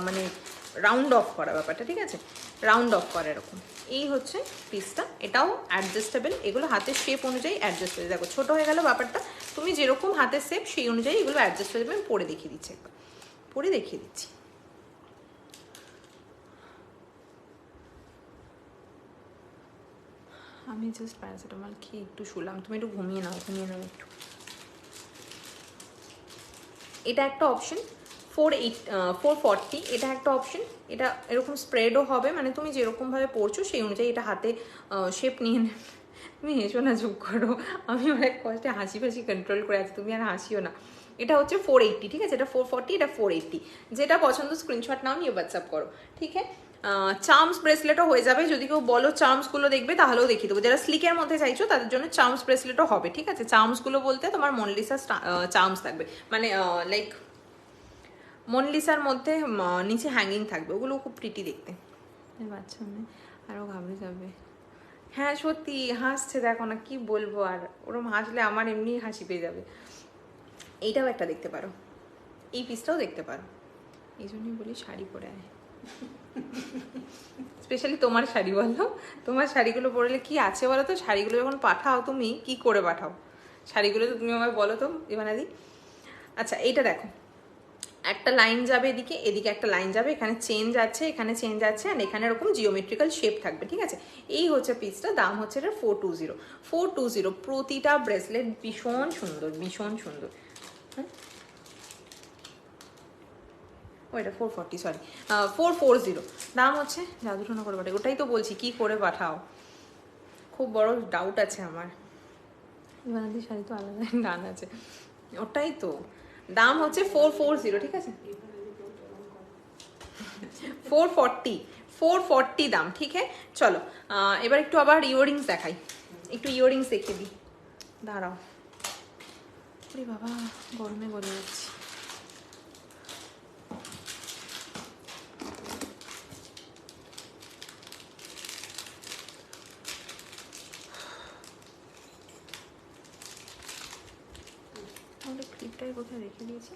মানে রাউন্ড অফ করা ব্যাপারটা, ঠিক আছে, রাউন্ড অফ করা এরকম। এই হচ্ছে পিসটা, এটাও অ্যাডজাস্টেবল, এগুলো হাতের শেপ অনুযায়ী অ্যাডজাস্ট হয়ে, দেখো ছোটো হয়ে গেল ব্যাপারটা, তুমি যেরকম হাতের শেপ সেই অনুযায়ী এগুলো অ্যাডজাস্ট হয়ে যাবে। আমি পরে দেখিয়ে দিচ্ছি, একবার পরে দেখিয়ে দিচ্ছি। আমি জাস্ট প্যারাসিটামল খেয়ে একটু শুলাম, তুমি একটু ঘুমিয়ে নাও একটু। এটা একটা অপশন 440, এটা একটা অপশন, এটা এরকম স্প্রেডও হবে, মানে তুমি যেরকমভাবে পড়ছো সেই অনুযায়ী এটা হাতে শেপ নিয়ে নেবে। তুমি হেসো না, চুপ করো, আমি অনেক কষ্টে হাসি কন্ট্রোল করে আছি, তুমি আর হাসিও না। এটা হচ্ছে 480, ঠিক আছে, এটা 440, এটা 480, যেটা পছন্দ স্ক্রিনশট নাও, নিয়ে হোয়াটসঅ্যাপ করো, ঠিক আছে। চার্মস ব্রেসলেটও হয়ে যাবে, যদি কেউ বলো চার্মসগুলো দেখবে তাহলেও দেখিয়ে দেবো, যারা স্লিকের মধ্যে চাইছো তাদের জন্য চার্মস ব্রেসলেটও হবে, ঠিক আছে। চার্মসগুলো বলতে তোমার মোনালিসা চার্মস থাকবে, মানে লাইক মোনালিসার মধ্যে নিচে হ্যাঙ্গিং থাকবে, ওগুলো খুব প্রিটি দেখতে। বাচ্চা মেয়ে আরও ঘাবড়ে যাবে, হ্যাঁ সত্যি হাসছে, দেখো না কি বলবো, আর ওরম হাসলে আমার এমনি হাসি পেয়ে যাবে। এইটাও একটা দেখতে পারো, এই পিসটাও দেখতে পারো, এই জন্যই বলি শাড়ি পরে আয়, স্পেশালি তোমার শাড়ি। বলো তোমার শাড়িগুলো পরলে কি আছে বলো তো, শাড়িগুলো যখন পাঠাও তুমি কি করে পাঠাও শাড়িগুলো, তো তুমি আমায় বলো তো ইভানাদি। আচ্ছা এইটা দেখো, একটা লাইন যাবে এদিকে, এদিকে একটা লাইন যাবে, এখানে চেঞ্জ আছে, এখানে চেঞ্জ আছে, অ্যান্ড এখানে এরকম জিওমেট্রিক্যাল শেপ থাকবে, ঠিক আছে। এই হচ্ছে পিসটা, দাম হচ্ছে এটা 420। 420, প্রতিটা ব্রেসলেট ভীষণ সুন্দর, ভীষণ সুন্দর। হ্যাঁ ওইটা 440, সরি 440 দাম হচ্ছে। জাদুটোনা করে পাঠাই, ওটাই তো বলছি কি করে পাঠাও, খুব বড় ডাউট আছে আমার। ইভানাদি শাড়ি তো আলাদা গান আছে, ওটাই তো দাম হচ্ছে 440, ঠিক আছে। 440, 440 দাম, ঠিক है। চলো এবার একটু আবার ইয়াররিংস দেখাই, একটু ইয়াররিংস দেখিয়ে দিই, দাঁড়াও। ওরে বাবা গরমে গলে যাচ্ছি। আমাদের ক্লিপটাই কোথায় রেখে দিয়েছি,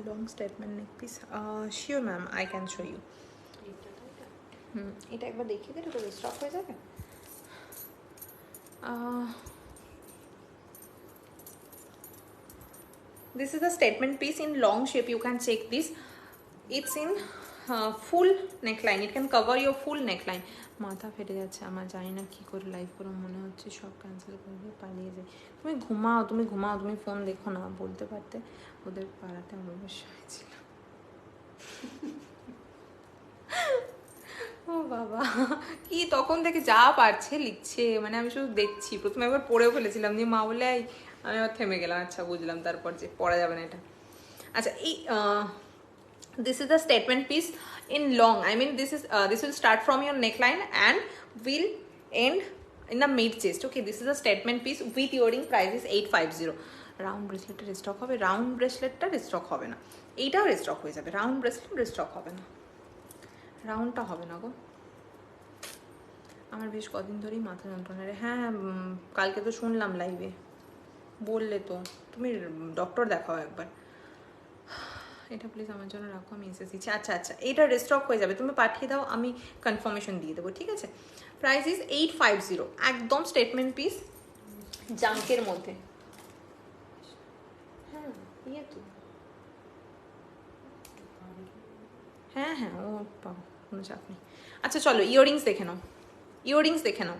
long statement neck piece, sure ma'am I can show you. এটা একবার দেখিয়ে দিলে তো স্টক হয়ে যাবে। This is a statement piece in long shape, you can check this. It's in full neckline, it can cover your full neckline. মাথা ফেটে যাচ্ছে আমার, জানি না কী করে লাইভ করে, মনে হচ্ছে সব ক্যান্সেল করে পালিয়ে যায়। তুমি ঘুমাও, তুমি ঘুমাও, তুমি ফোন দেখো না, বলতে পারতে ওদের পাড়াতে অমাবস্যা হয়েছিল। ও বাবা, কি তখন থেকে যা পারছে লিখছে, মানে আমি শুধু দেখছি। প্রথমে একবার পড়েও ফেলেছিলাম, দিয়ে মা বলে আমি আবার থেমে গেলাম, আচ্ছা বুঝলাম, তারপর যে পড়া যাবে না এটা। আচ্ছা এই this is the statement piece in long, I mean this will start from your neckline and will end in the mid chest, okay. This is a statement piece with earring, price is 850. Round ব্রেসলেটটা রিস্টক হবে, রাউন্ড ব্রেসলেটটা রিস্টক হবে না, এইটাও রিস্টক হয়ে যাবে, রাউন্ড ব্রেসলেট রিস্টক হবে না, রাউন্ডটা হবে না গো। আমার বেশ কদিন ধরেই মাথা যন্ত্রণা রে। হ্যাঁ কালকে তো শুনলাম লাইভে, বললে তো তুমি ডক্টর দেখাও একবার। এটা প্লিজ আমার জন্য রাখো, আমি এসে দিচ্ছি। আচ্ছা আচ্ছা এটা রিস্টক হয়ে যাবে, তুমি পাঠিয়ে দাও, আমি কনফার্মেশন দিয়ে দেবো, ঠিক আছে। প্রাইস ইজ 850, একদম স্টেটমেন্ট পিস, জাঙ্কের মধ্যে। হ্যাঁ ইয়ে তো, হ্যাঁ হ্যাঁ ও পাবো, কোনো চাপ নেই। আচ্ছা চলো ইয়াররিংস দেখে নাও, ইয়াররিংস দেখে নাও।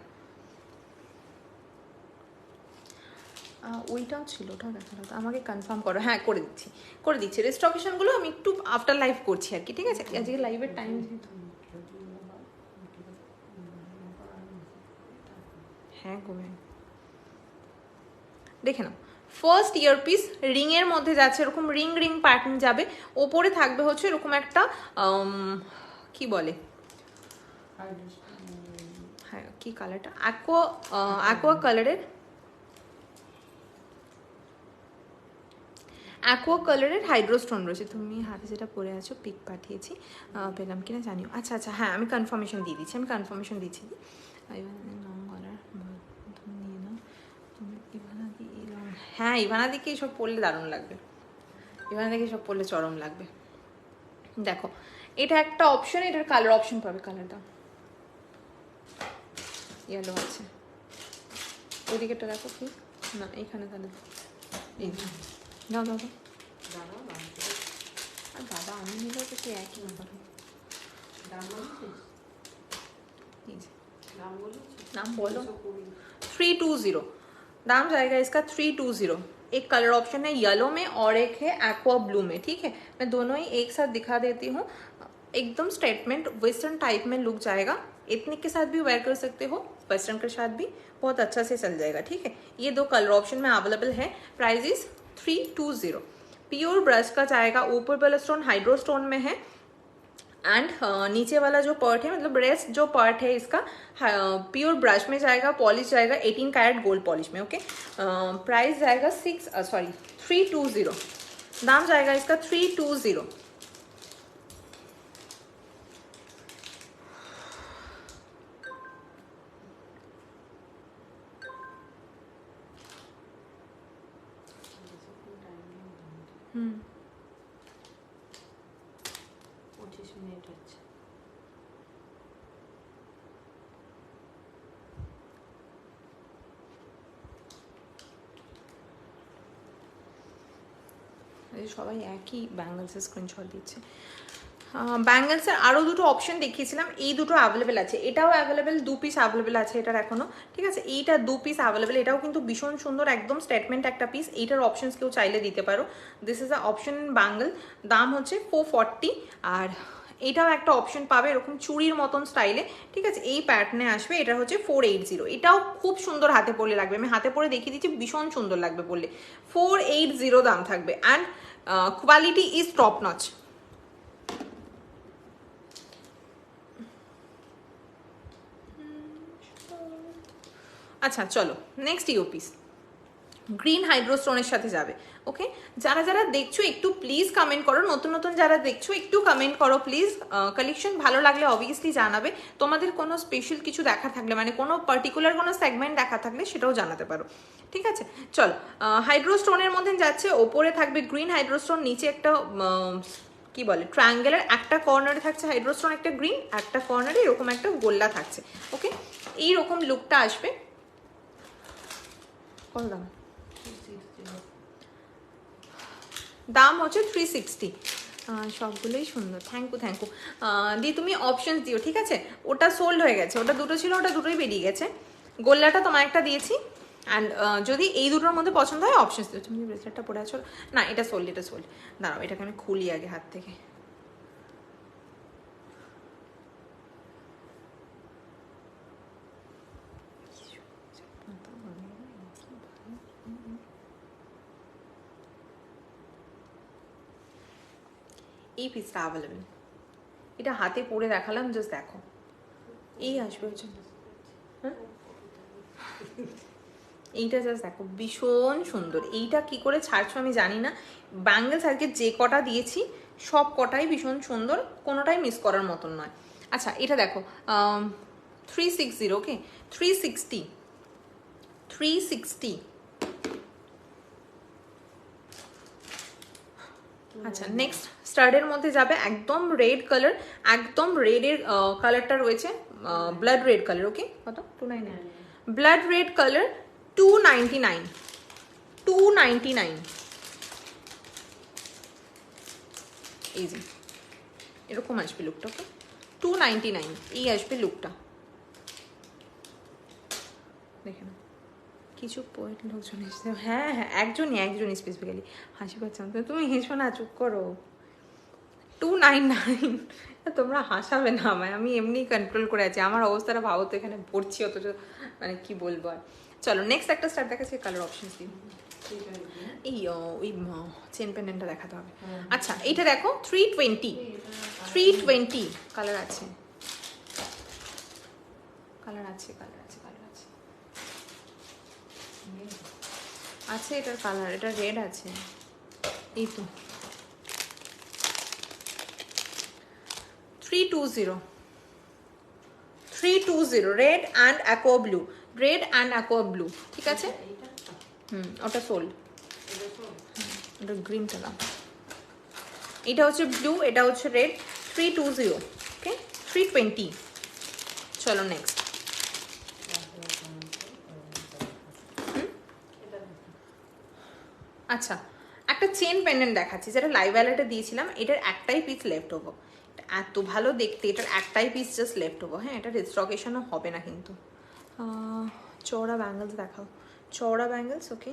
ওইটাও ছিল, ওটাও দেখানো, আমাকে কনফার্ম করো। হ্যাঁ করে দিচ্ছি, করে দিচ্ছি। রেস্ট্রকেশনগুলো আমি একটু আফটার লাইভ করছি আর কি, ঠিক আছে। আজকে লাইভের টাইম যেহেতু, হ্যাঁ গো দেখে নাও। ফার্স্ট ইয়ারপিস রিংয়ের মধ্যে যাচ্ছে, এরকম রিং রিং প্যাটার্ন যাবে, ওপরে থাকবে হচ্ছে এরকম একটা কি বলে, হ্যাঁ কি কালারটা, অ্যাকোয়া কালারের, অ্যাকোয়া কালারের হাইড্রোস্টোন রয়েছে। তুমি হাতে যেটা পরে আছো পিক পাঠিয়েছি, পেলাম কিনা জানিও। আচ্ছা আচ্ছা হ্যাঁ আমি কনফার্মেশন দিয়ে দিচ্ছি, আমি কনফার্মেশন দিচ্ছি। লং গলার তুমি নিয়ে নাও, তুমি ইভানাদি লং, হ্যাঁ ইভানাদিকে এইসব পরলে দারুণ লাগবে, ইভানাদিকে এইসব পরলে চরম লাগবে। দেখো এটা একটা অপশন, এটার কালার অপশন পাবে, কালার দাও, ইয়েলো আছে, ওইদিকেটা দেখো কি না, এইখানে তাহলে এই দাও দাও দাও, আর দাদা আমি নিলেও তো সে একই ব্যাপার। नाम बोलो, 320 दाम जाएगा इसका 320। एक कलर ऑप्शन है येलो में और एक है एक्वा ब्लू में, ठीक है। मैं दोनों ही एक साथ दिखा देती हूँ। एकदम स्टेटमेंट वेस्टर्न टाइप में लुक जाएगा, एथनिक के साथ भी वेयर कर सकते हो, वेस्टर्न के साथ भी बहुत अच्छा से चल जाएगा, ठीक है। ये दो कलर ऑप्शन में अवेलेबल है। Price is 320। प्योर ब्रश का जाएगा, ऊपर वाला स्टोन हाइड्रो स्टोन में है, एंड नीचे वाला जो पार्ट है, मतलब रेस्ट जो पार्ट है इसका प्योर ब्रश में जाएगा, पॉलिश जाएगा 18 कैरेट गोल्ड पॉलिश में, ओके। प्राइस जाएगा 320, दाम जाएगा इसका 320। 25 মিনিট হচ্ছে। সবাই একই ব্যাঙ্গলসের স্ক্রিনশট দিচ্ছে। ব্যাঙ্গলসের আরও দুটো অপশন দেখিয়েছিলাম, এই দুটো অ্যাভেলেবেল আছে, এটাও অ্যাভেলেবেল, 2 পিস অ্যাভেলেবেল আছে এটার এখনও, ঠিক আছে। এইটা 2 পিস অ্যাভেলেবেল, এটাও কিন্তু ভীষণ সুন্দর, একদম স্টেটমেন্ট একটা পিস। এইটার অপশনস কেউ চাইলে দিতে পারো। This is a option Bengal, দাম হচ্ছে 440। আর এটাও একটা অপশন পাবে এরকম চুড়ির মতন স্টাইলে, ঠিক আছে, এই প্যাটার্নে আসবে। এটা হচ্ছে 480, এটাও খুব সুন্দর হাতে পরলে লাগবে, আমি হাতে পরে দেখিয়ে দিচ্ছি, ভীষণ সুন্দর লাগবে পরলে। 480 দাম থাকবে, and quality is top notch. আচ্ছা চলো নেক্সট ইউপিস, গ্রিন হাইড্রোস্টোনের সাথে যাবে। ওকে, যারা যারা দেখছো একটু প্লিজ কমেন্ট করো, নতুন নতুন যারা দেখছো একটু কমেন্ট করো প্লিজ। কালেকশন ভালো লাগলে অবভিয়াসলি জানাবে, তোমাদের কোনো স্পেশাল কিছু দেখা থাকলে, মানে কোনো পার্টিকুলার কোনো সেগমেন্ট দেখা থাকলে সেটাও জানাতে পারো, ঠিক আছে। চলো, হাইড্রোস্টোনের মধ্যে যাচ্ছে, ওপরে থাকবে গ্রিন হাইড্রোস্টোন, নিচে একটা কি বলে ট্রায়াঙ্গেলের একটা কর্নারে থাকছে হাইড্রোস্টোন, একটা গ্রিন, একটা কর্নারে এরকম একটা গোল্লা থাকছে। ওকে, এইরকম লুকটা আসবে। কত দাম? দাম হচ্ছে 360। সবগুলোই সুন্দর, থ্যাংক ইউ। দিয়ে তুমি অপশনস দিও, ঠিক আছে। ওটা সোল্ড হয়ে গেছে, ওটা দুটো ছিল, ওটা দুটোই বেরিয়ে গেছে। গোল্লাটা তোমার একটা দিয়েছি, অ্যান্ড যদি এই দুটোর মধ্যে পছন্দ হয় অপশনস দিও। তুমি ব্রেসলেটটা পরে আছো না? এটা সোল্ড, এটা সোল্ড। দাঁড়াও, এটাকে আমি খুলি আগে হাত থেকে। এই পিসটা অ্যাভেলেবেল, এটা হাতে পরে দেখালাম, জাস্ট দেখো। এই আসবে হচ্ছে, হ্যাঁ এইটা জাস্ট দেখো, ভীষণ সুন্দর। এইটা কি করে ছাড়ছো আমি জানি না। ব্যাঙ্গেলস আজকে যে কটা দিয়েছি সব কটাই ভীষণ সুন্দর, কোনোটাই মিস করার মতন নয়। আচ্ছা এটা দেখো, 360, ওকে 360। আচ্ছা নেক্সট স্টার্ডের মধ্যে যাবে, একদম রেড কালার, একদম রেডের কালারটা রয়েছে, ব্লাড রেড কালার। ওকে, কত? 299, ব্লাড রেড কালার, 299। এই যে এরকম আসবে লুকটা। ওকে, 299 এই আসবে লুকটা, দেখে না। কিছু পোয়েট লোকজন এসেছে, হ্যাঁ হ্যাঁ, একজনই স্পেসিফিক্যালি। হাসি পাচ্ছে না, তুমি হেসো না, চুপ করো। 299, তোমরা হাসাবে না আমায়, আমি এমনি কন্ট্রোল করে আছি। আমার অবস্থাটা ভাবো তো, এখানে পড়ছি অথচ মানে কি বলবো আর। চলো নেক্সট একটা স্টার্ট দেখাচ্ছি, কালার অপশনস দিই। এই ওই চেন পেন্ডেন্টটা দেখাতে হবে। আচ্ছা এইটা দেখো, 320 কালার আছে, আছে এটার কালার, এটা রেড আছে, এই তো 320 রেড অ্যান্ড অ্যাকোয়া ব্লু, ঠিক আছে। ওটা সোল্ড, ওটা গ্রিনটা না, এটা হচ্ছে ব্লু, এটা হচ্ছে রেড। 320, ওকে 320। চলো নেক্সট, আচ্ছা একটা চেন পেন্ডেন্ট দেখাচ্ছি, যেটা লাইভ ভ্যালেটে দিয়েছিলাম। এটার একটাই পিস লেফট ওভার, এত ভালো দেখতে, এটার একটাই পিস জাস্ট লেফট ওভার। হ্যাঁ, এটা রিস্টকেশনও হবে না কিন্তু। চওড়া ব্যাঙ্গেলস দেখাও, চওড়া ব্যাঙ্গেলস। ওকে,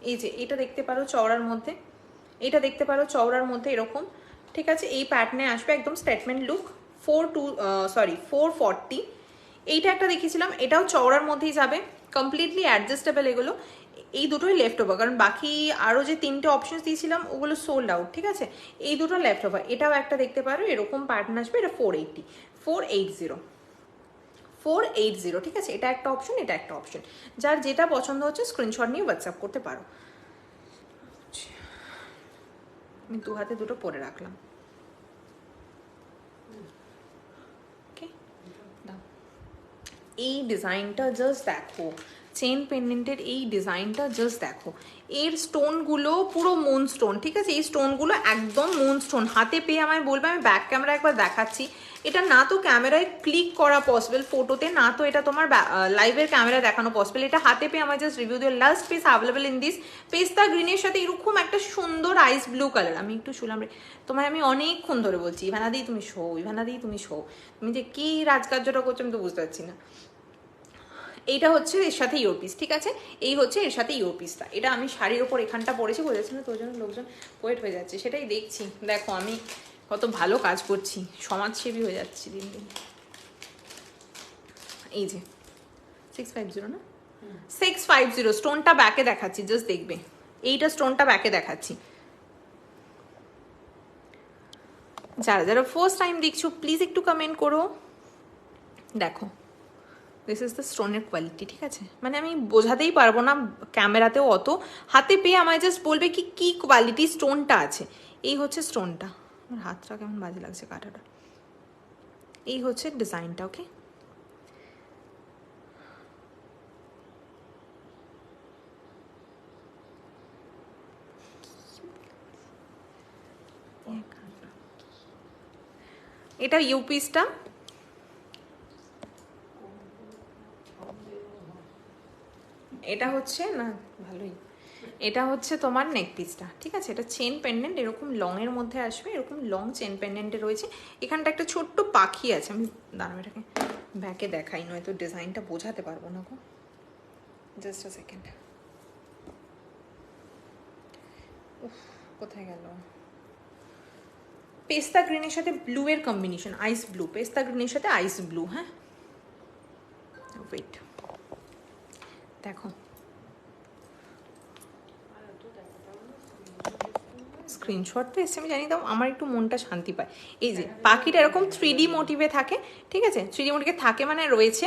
এই যে এটা দেখতে পারো চওড়ার মধ্যে, এটা দেখতে পারো চওড়ার মধ্যে এরকম, ঠিক আছে। এই প্যাটার্নে আসবে, একদম স্টেটমেন্ট লুক। 440। এইটা একটা দেখিয়েছিলাম, এটাও চওড়ার মধ্যেই যাবে, কমপ্লিটলি অ্যাডজাস্টেবল এগুলো। এই দুটোই লেফট ওভার, কারণ বাকি আরও যে 3টে অপশন দিয়েছিলাম ওগুলো সোল্ড আউট, ঠিক আছে। এই দুটো লেফট ওভার। এটাও একটা দেখতে পারো, এরকম প্যাটার্ন আসবে। এটা 480, ঠিক আছে। এটা একটা অপশন, এটা একটা অপশন। যার যেটা পছন্দ হচ্ছে স্ক্রিনশট নিয়ে হোয়াটসঅ্যাপ করতে পারো। আমি দু হাতে দুটো পরে রাখলাম। ওকে, এই ডিজাইনটা জাস্ট দেখো, চেন পেন্ডেন্টের এই ডিজাইনটা জাস্ট দেখো, এর স্টোনগুলো পুরো মুন স্টোন, ঠিক আছে? এই স্টোনগুলো একদম মুন স্টোন। হাতে পেয়ে আমায় বলবে, আমি ব্যাক ক্যামেরা একবার দেখাচ্ছি। এটা না তো ক্যামেরায় ক্লিক করা পসিবল ফটোতে, না তো এটা তোমার লাইভের ক্যামেরা দেখানো পসিবল। এটা হাতে পেয়ে আমার জাস্ট রিভিউ দিও। Last piece available in this পেস্তা গ্রিনের সাথে এরকম একটা সুন্দর আইস ব্লু কালার। আমি একটু শুনলাম রে, তোমায় আমি অনেকক্ষণ ধরে বলছি ইভানা দি তুমি শো, ইভানা দি তুমি শো, তুমি যে কি রাজকার্যটা করছো আমি তো বুঝতে পারছি না। এইটা হচ্ছে এর সাথে ইয়োরপিস, ঠিক আছে? এই হচ্ছে এর সাথে ইয়োরপিসটা। এটা আমি শাড়ির ওপর এখানটা পরেছি, বোঝাচ্ছি না তোর জন্য লোকজন ওয়েট হয়ে যাচ্ছে, সেটাই দেখছি। দেখো আমি কত ভালো কাজ করছি, সমাজসেবী হয়ে যাচ্ছি দিন দিন। এই যে 650 না, 650 স্টোনটা ব্যাকে দেখাচ্ছি, জাস্ট দেখবে। এইটা স্টোনটা ব্যাকে দেখাচ্ছি। যারা যারা ফার্স্ট টাইম দেখছো প্লিজ একটু কমেন্ট করো। দেখো দিস ইজ দ্য স্টোনের কোয়ালিটি, ঠিক আছে? মানে আমি বোঝাতেই পারবো না ক্যামেরাতেও অত, হাতে পেয়ে আমায় জাস্ট বলবে কি কি কোয়ালিটি স্টোনটা আছে। এই হচ্ছে স্টোনটা, আমার হাতটা কেমন বাজে লাগছে কাটাটা। এই হচ্ছে ডিজাইনটা, ওকে? এটা ইউপিসটা, এটা হচ্ছে না ভালোই, এটা হচ্ছে তোমার নেক পিসটা, ঠিক আছে? এটা চেন পেন্ডেন্ট, এরকম লং এর মধ্যে আসবে, এরকম লং চেন পেন্ডেন্টে রয়েছে। এখানটা একটা ছোট্ট পাখি আছে, আমি দাঁড়াবো এটাকে ব্যাকে দেখাই, নয়তো ডিজাইনটা বোঝাতে পারবো না গো। জাস্ট আ সেকেন্ড, কোথায় গেল? পেস্তা গ্রিনের সাথে ব্লু এর কম্বিনেশন, আইস ব্লু, পেস্তা গ্রিনের সাথে আইস ব্লু। হ্যাঁ ওয়েট, দেখো স্ক্রিনশট তো এসে আমি জানি, তো আমার একটু মনটা শান্তি পায়। এই যে পাখিটা এরকম 3D মোটিভে থাকে, ঠিক আছে? 3D মোটিভে থাকে মানে রয়েছে।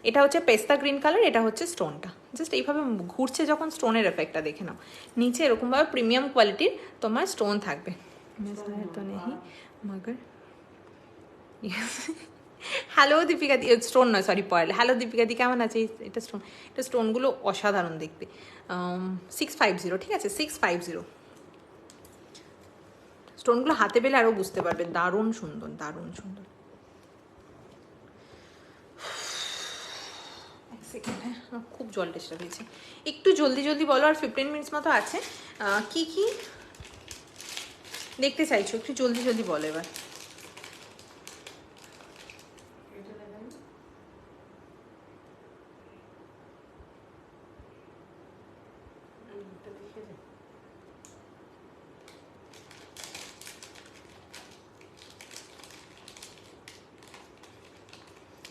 এটা হচ্ছে পেস্তা গ্রিন কালার, এটা হচ্ছে স্টোনটা। জাস্ট এইভাবে ঘুরছে যখন স্টোনের এফেক্টটা দেখে নাও। নিচে এরকমভাবে প্রিমিয়াম কোয়ালিটির তোমার স্টোন থাকবে। তো নেই মগর হ্যালো দীপিকা দি, স্টোন নয় সরি পয়েল। হ্যালো দীপিকা দি, কেমন আছে? এটা স্টোন, এটা স্টোনগুলো অসাধারণ দেখতে। 650, ঠিক আছে? 650 স্টোনগুলো হাতে পেলে আরও বুঝতে পারবে, দারুণ সুন্দর, দারুণ সুন্দর। এক সেকেন্ড, হ্যাঁ আমার খুব জল ডিস্টার্ব হয়েছে, একটু জলদি জলদি বলো। আর 15 মিনিটস মতো আছে। কি কি দেখতে চাইছো একটু জলদি জলদি বলো এবার।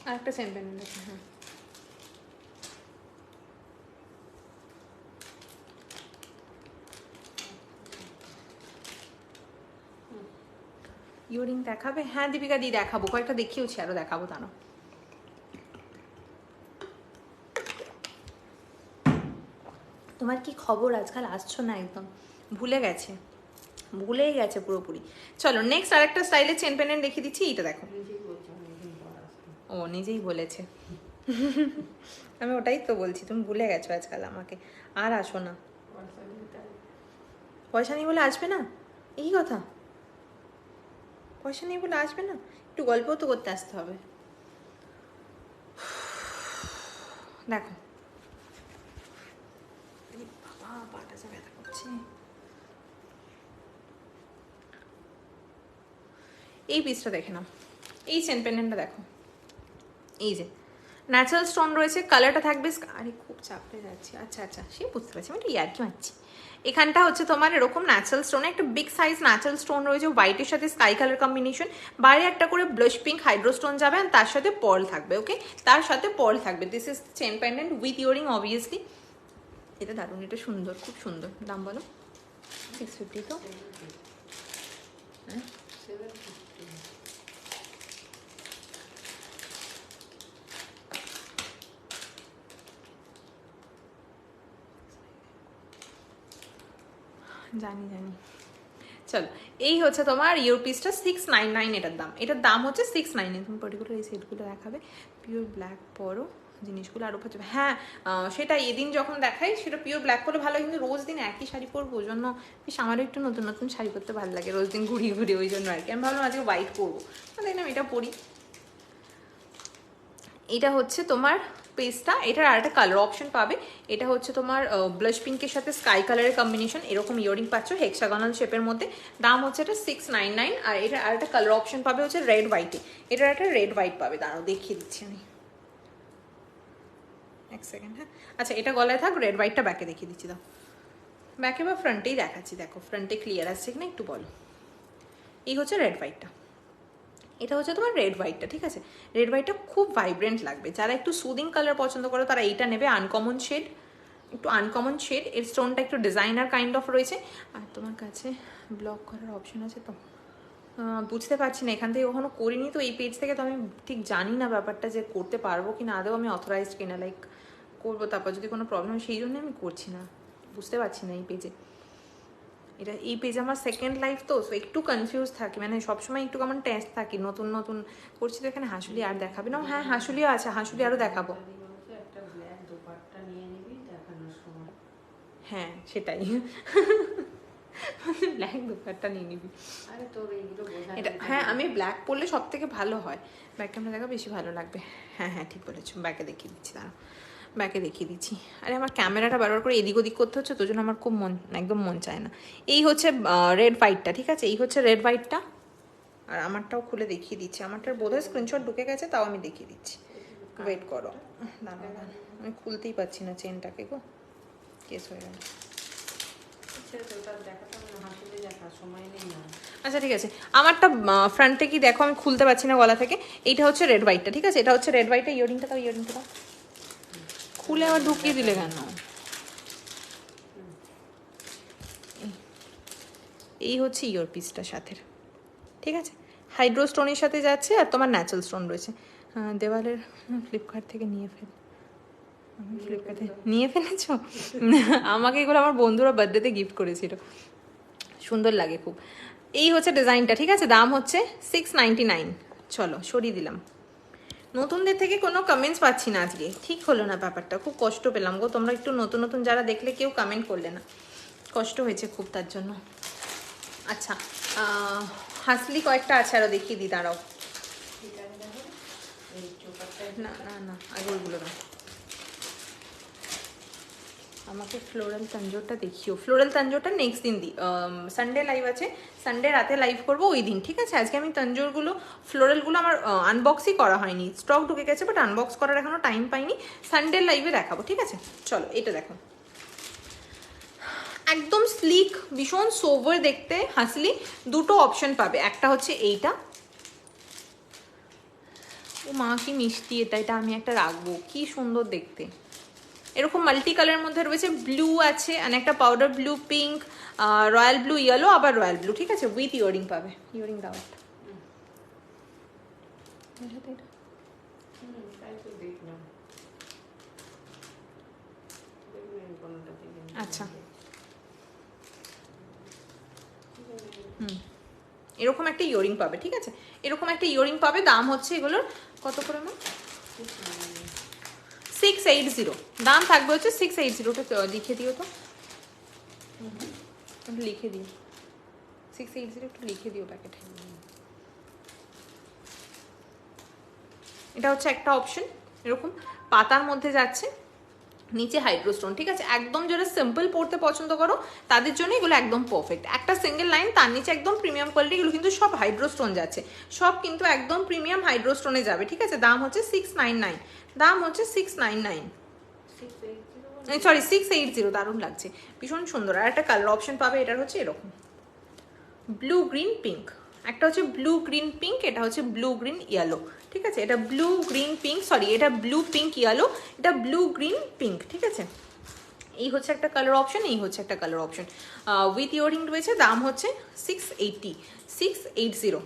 আর একটা সেম পেন্ডেন্ট আছে, হ্যাঁ ইয়ারিং দেখাবে? হ্যাঁ দীপিকা দি দেখাবো, কয়েকটা দেখিয়েছি, আরও দেখাবো। তা না তোমার কি খবর? আজকাল আসছো না, একদম ভুলে গেছে, ভুলেই গেছে পুরোপুরি। চলো নেক্সট আরেকটা স্টাইলের চেন পেন্ডেন্ট দেখিয়ে দিচ্ছি। এইটা দেখো, ও নিজেই বলেছে। আমি ওটাই তো বলছি, তুমি ভুলে গেছো আজকাল আমাকে, আর আসো না। পয়সা নেই বলে আসবে না? এই কথা, পয়সা নেই বলে আসবে না? একটু গল্প তো করতে আসতে হবে। দেখো বাবা, পাটা যা ব্যথা করছে। এই পিসটা দেখে নাও, এই চেন পেন্ডেন্টটা দেখো। এই যে ন্যাচারাল স্টোন রয়েছে, কালারটা থাকবে, আরে খুব চাপড়ে যাচ্ছে, আচ্ছা আচ্ছা সে বুঝতে পারছি, আমি একটু ইয়ার্কি মারছি। এখানটা হচ্ছে তোমার এরকম ন্যাচারাল স্টোনে একটা বিগ সাইজ ন্যাচারাল স্টোন রয়েছে, হোয়াইটের সাথে স্কাই কালার কম্বিনেশন। বাইরে একটা করে ব্লাশ পিঙ্ক হাইড্রো স্টোন যাবে, আর তার সাথে পার্ল থাকবে, ওকে? তার সাথে পার্ল থাকবে। This is chain pendant with earring obviously. এটা দারুণ, এটা সুন্দর, খুব সুন্দর। দাম বলো? 650 তো? হ্যাঁ জানি জানি। চলো এই হচ্ছে তোমার ইয়ারপিসটা 699 এটার দাম। এটার দাম হচ্ছে 699। তুমি পার্টিকুলার এই সেটগুলো দেখাবে, পিওর ব্ল্যাক পরো, জিনিসগুলো আরও পছন্দ। হ্যাঁ সেটা এদিন যখন দেখাই সেটা পিওর ব্ল্যাক পরলে ভালো, কিন্তু রোজ দিন একই শাড়ি পরবো, ওই জন্য বেশ আমারও একটু নতুন নতুন শাড়ি পরতে ভালো লাগে, রোজ দিন ঘুরিয়ে ঘুরিয়ে, ওই জন্য আর কি আমি ভাবলাম আজকে হোয়াইট পরবো, তাই না এটা পরি। এটা হচ্ছে তোমার পেজটা, এটার আরেকটা কালার অপশন পাবে, এটা হচ্ছে তোমার ব্লাশ পিঙ্কের সাথে স্কাই কালারের কম্বিনেশন, এরকম ইয়ারিং পাচ্ছ হেক্সাগনাল শেপের মধ্যে, দাম হচ্ছে এটা 699। আর এটার আরেকটা কালার অপশন পাবে হচ্ছে রেড হোয়াইটে, এটার একটা রেড হোয়াইট পাবে, দাঁড়াও দেখিয়ে দিচ্ছি আমি এক সেকেন্ড। হ্যাঁ আচ্ছা এটা গলায় থাক, রেড হোয়াইটটা ব্যাকে দেখিয়ে দিচ্ছি, দাও ব্যাকে বা ফ্রন্টেই দেখাচ্ছি, দেখো ফ্রন্টে ক্লিয়ার আসছে কিনা একটু বলো। এই হচ্ছে রেড হোয়াইটটা, এটা হচ্ছে তোমার রেড হোয়াইটটা, ঠিক আছে। রেড হোয়াইটটা খুব ভাইব্রেন্ট লাগবে, যারা একটু সুদিং কালার পছন্দ করো তারা এইটা নেবে, আনকমন শেড, একটু আনকমন শেড, এর স্টোনটা একটু ডিজাইনার কাইন্ড অফ রয়েছে। আর তোমার কাছে ব্লক করার অপশন আছে তো বুঝতে পারছি না, এখান থেকে কখনো করিনি তো এই পেজ থেকে, তো আমি ঠিক জানি না ব্যাপারটা যে করতে পারবো কি না, আদৌ আমি অথরাইজড কিনা, লাইক করবো তারপর যদি কোনো প্রবলেম, সেই জন্য আমি করছি না, বুঝতে পারছি না এই পেজে। এটা এই পেজে আমার সেকেন্ড লাইফ তো একটু কনফিউজ থাকি, মানে সবসময় একটু কেমন টেস্ট থাকি, নতুন নতুন করছি তো। এখানে হাঁসুলি আর দেখাবে না? হ্যাঁ হাঁসুলিও আছে, হাঁসুলি আরও দেখাবো। হ্যাঁ সেটাই, ব্ল্যাক দুপাট্টা নিয়ে নিবি। এটা হ্যাঁ আমি ব্ল্যাক পরলে সব থেকে ভালো হয়, ব্যাক ক্যামেরা দেখা বেশি ভালো লাগবে। হ্যাঁ হ্যাঁ ঠিক বলেছো, ব্যাকে দেখিয়ে দিচ্ছি, দাঁড়াও ব্যাকে দেখিয়ে দিচ্ছি। আরে আমার ক্যামেরাটা বারবার করে এদিক ওদিক করতে হচ্ছে, তো জন্য আমার খুব মন একদম মন চায় না। এই হচ্ছে রেড হোয়াইটটা, ঠিক আছে, এই হচ্ছে রেড হোয়াইটটা। আর আমারটাও খুলে দেখিয়ে দিচ্ছি, আমারটার বোধহয় স্ক্রিনশট ঢুকে গেছে, তাও আমি দেখিয়ে দিচ্ছি, ওয়েট করো। দাঁড়াও আমি খুলতেই পারছি না চেনটাকে গো, কেস হয়ে গেল। আচ্ছা ঠিক আছে, আমারটা ফ্রন্টে কি দেখো আমি খুলতে পারছি না গলা থেকে। এইটা হচ্ছে রেড হোয়াইটটা, ঠিক আছে, এটা হচ্ছে রেড হোয়াইটটা। ইয়ারিংটা দাও, ইয়ারিংটা দাও, খুলে আবার ঢুকিয়ে দিলে কেন? এই হচ্ছে ইয়ার পিসটা সাথে, ঠিক আছে, হাইড্রো স্টোনের সাথে যাচ্ছে, আর তোমার ন্যাচারাল স্টোন রয়েছে। দেওয়ালের ফ্লিপকার্ট থেকে নিয়ে ফ্লিপকার্টে নিয়ে ফেলেছ? আমাকে এগুলো আমার বন্ধুরা বার্থডেতে গিফট করেছিল, সুন্দর লাগে খুব। এই হচ্ছে ডিজাইনটা, ঠিক আছে, দাম হচ্ছে 699। চলো সরিয়ে দিলাম, নতুনদের থেকে কোনো কমেন্টস পাচ্ছি না আজকে, ঠিক হলো না ব্যাপারটা, খুব কষ্ট পেলাম গো। তোমরা একটু নতুন নতুন যারা দেখলে কেউ কমেন্ট করলে না, কষ্ট হয়েছে খুব তার জন্য। আচ্ছা হাসলি কয়েকটা আছে, আরও দেখিয়ে দিই, দাঁড়াও। না না না আগে ওইগুলো দাও, আমাকে ফ্লোরাল তাঞ্জোরটা দেখিও। ফ্লোরাল তাঞ্জোরটা নেক্সট দিন দিই, সানডে লাইভ আছে, সানডে রাতে লাইভ করবো ওই দিন, ঠিক আছে। আজকে আমি তাঞ্জোরগুলো ফ্লোরালগুলো আমার আনবক্সই করা হয়নি, স্টক ঢুকে গেছে, বাট আনবক্স করার এখনও টাইম পাইনি, সানডে লাইভে দেখাবো, ঠিক আছে। চলো এটা দেখো, একদম স্লিক, ভীষণ সোভার দেখতে হাসলি। দুটো অপশন পাবে, একটা হচ্ছে এইটা, ও মা কি মিষ্টি এটা, এটা আমি একটা রাখবো, কি সুন্দর দেখতে, এরকম মাল্টি কালারের মধ্যে রয়েছে, ব্লু আছে, আর একটা powder blue, pink, royal blue, yellow, আবার রয়্যাল ব্লু, ঠিক আছে, উইথ ইয়ারিং পাবে। ইয়ারিং দাও একটা, আচ্ছা এরকম একটা ইয়ারিং পাবে, ঠিক আছে, এরকম একটা ইয়ারিং পাবে, দাম হচ্ছে এগুলোর কত করে না, 680, দাম থাকবে হচ্ছে 680। ওটা লিখে দিও তো, লিখে দিও 680, একটু লিখে দিও প্যাকেটে। এটা হচ্ছে একটা অপশন, এরকম পাতার মধ্যে যাচ্ছে, নিচে হাইড্রোস্টোন, ঠিক আছে, একদম যারা সিম্পল পড়তে পছন্দ করো তাদের জন্য এগুলো একদম পারফেক্ট। একটা সিঙ্গেল লাইন, তার নিচে একদম প্রিমিয়াম কোয়ালিটি, এগুলো কিন্তু সব হাইড্রোস্টোন যাচ্ছে, সব কিন্তু একদম প্রিমিয়াম হাইড্রোস্টোনে যাবে, ঠিক আছে। দাম হচ্ছে 699, দাম হচ্ছে 699, সরি 680, দারুণ লাগছে, ভীষণ সুন্দর। আর একটা কালার অপশন পাবে, এটার হচ্ছে এরকম ব্লু গ্রিন পিঙ্ক, একটা হচ্ছে ব্লু গ্রিন পিঙ্ক, এটা হচ্ছে ব্লু গ্রিন ইয়েলো, ঠিক আছে, এটা ব্লু গ্রিন পিঙ্ক, সরি এটা ব্লু পিঙ্ক ইয়েলো, এটা ব্লু গ্রিন পিঙ্ক, ঠিক আছে। এই হচ্ছে একটা কালার অপশন, এই হচ্ছে একটা কালার অপশন, উইথ ইয়ারিং রয়েছে, দাম হচ্ছে 680।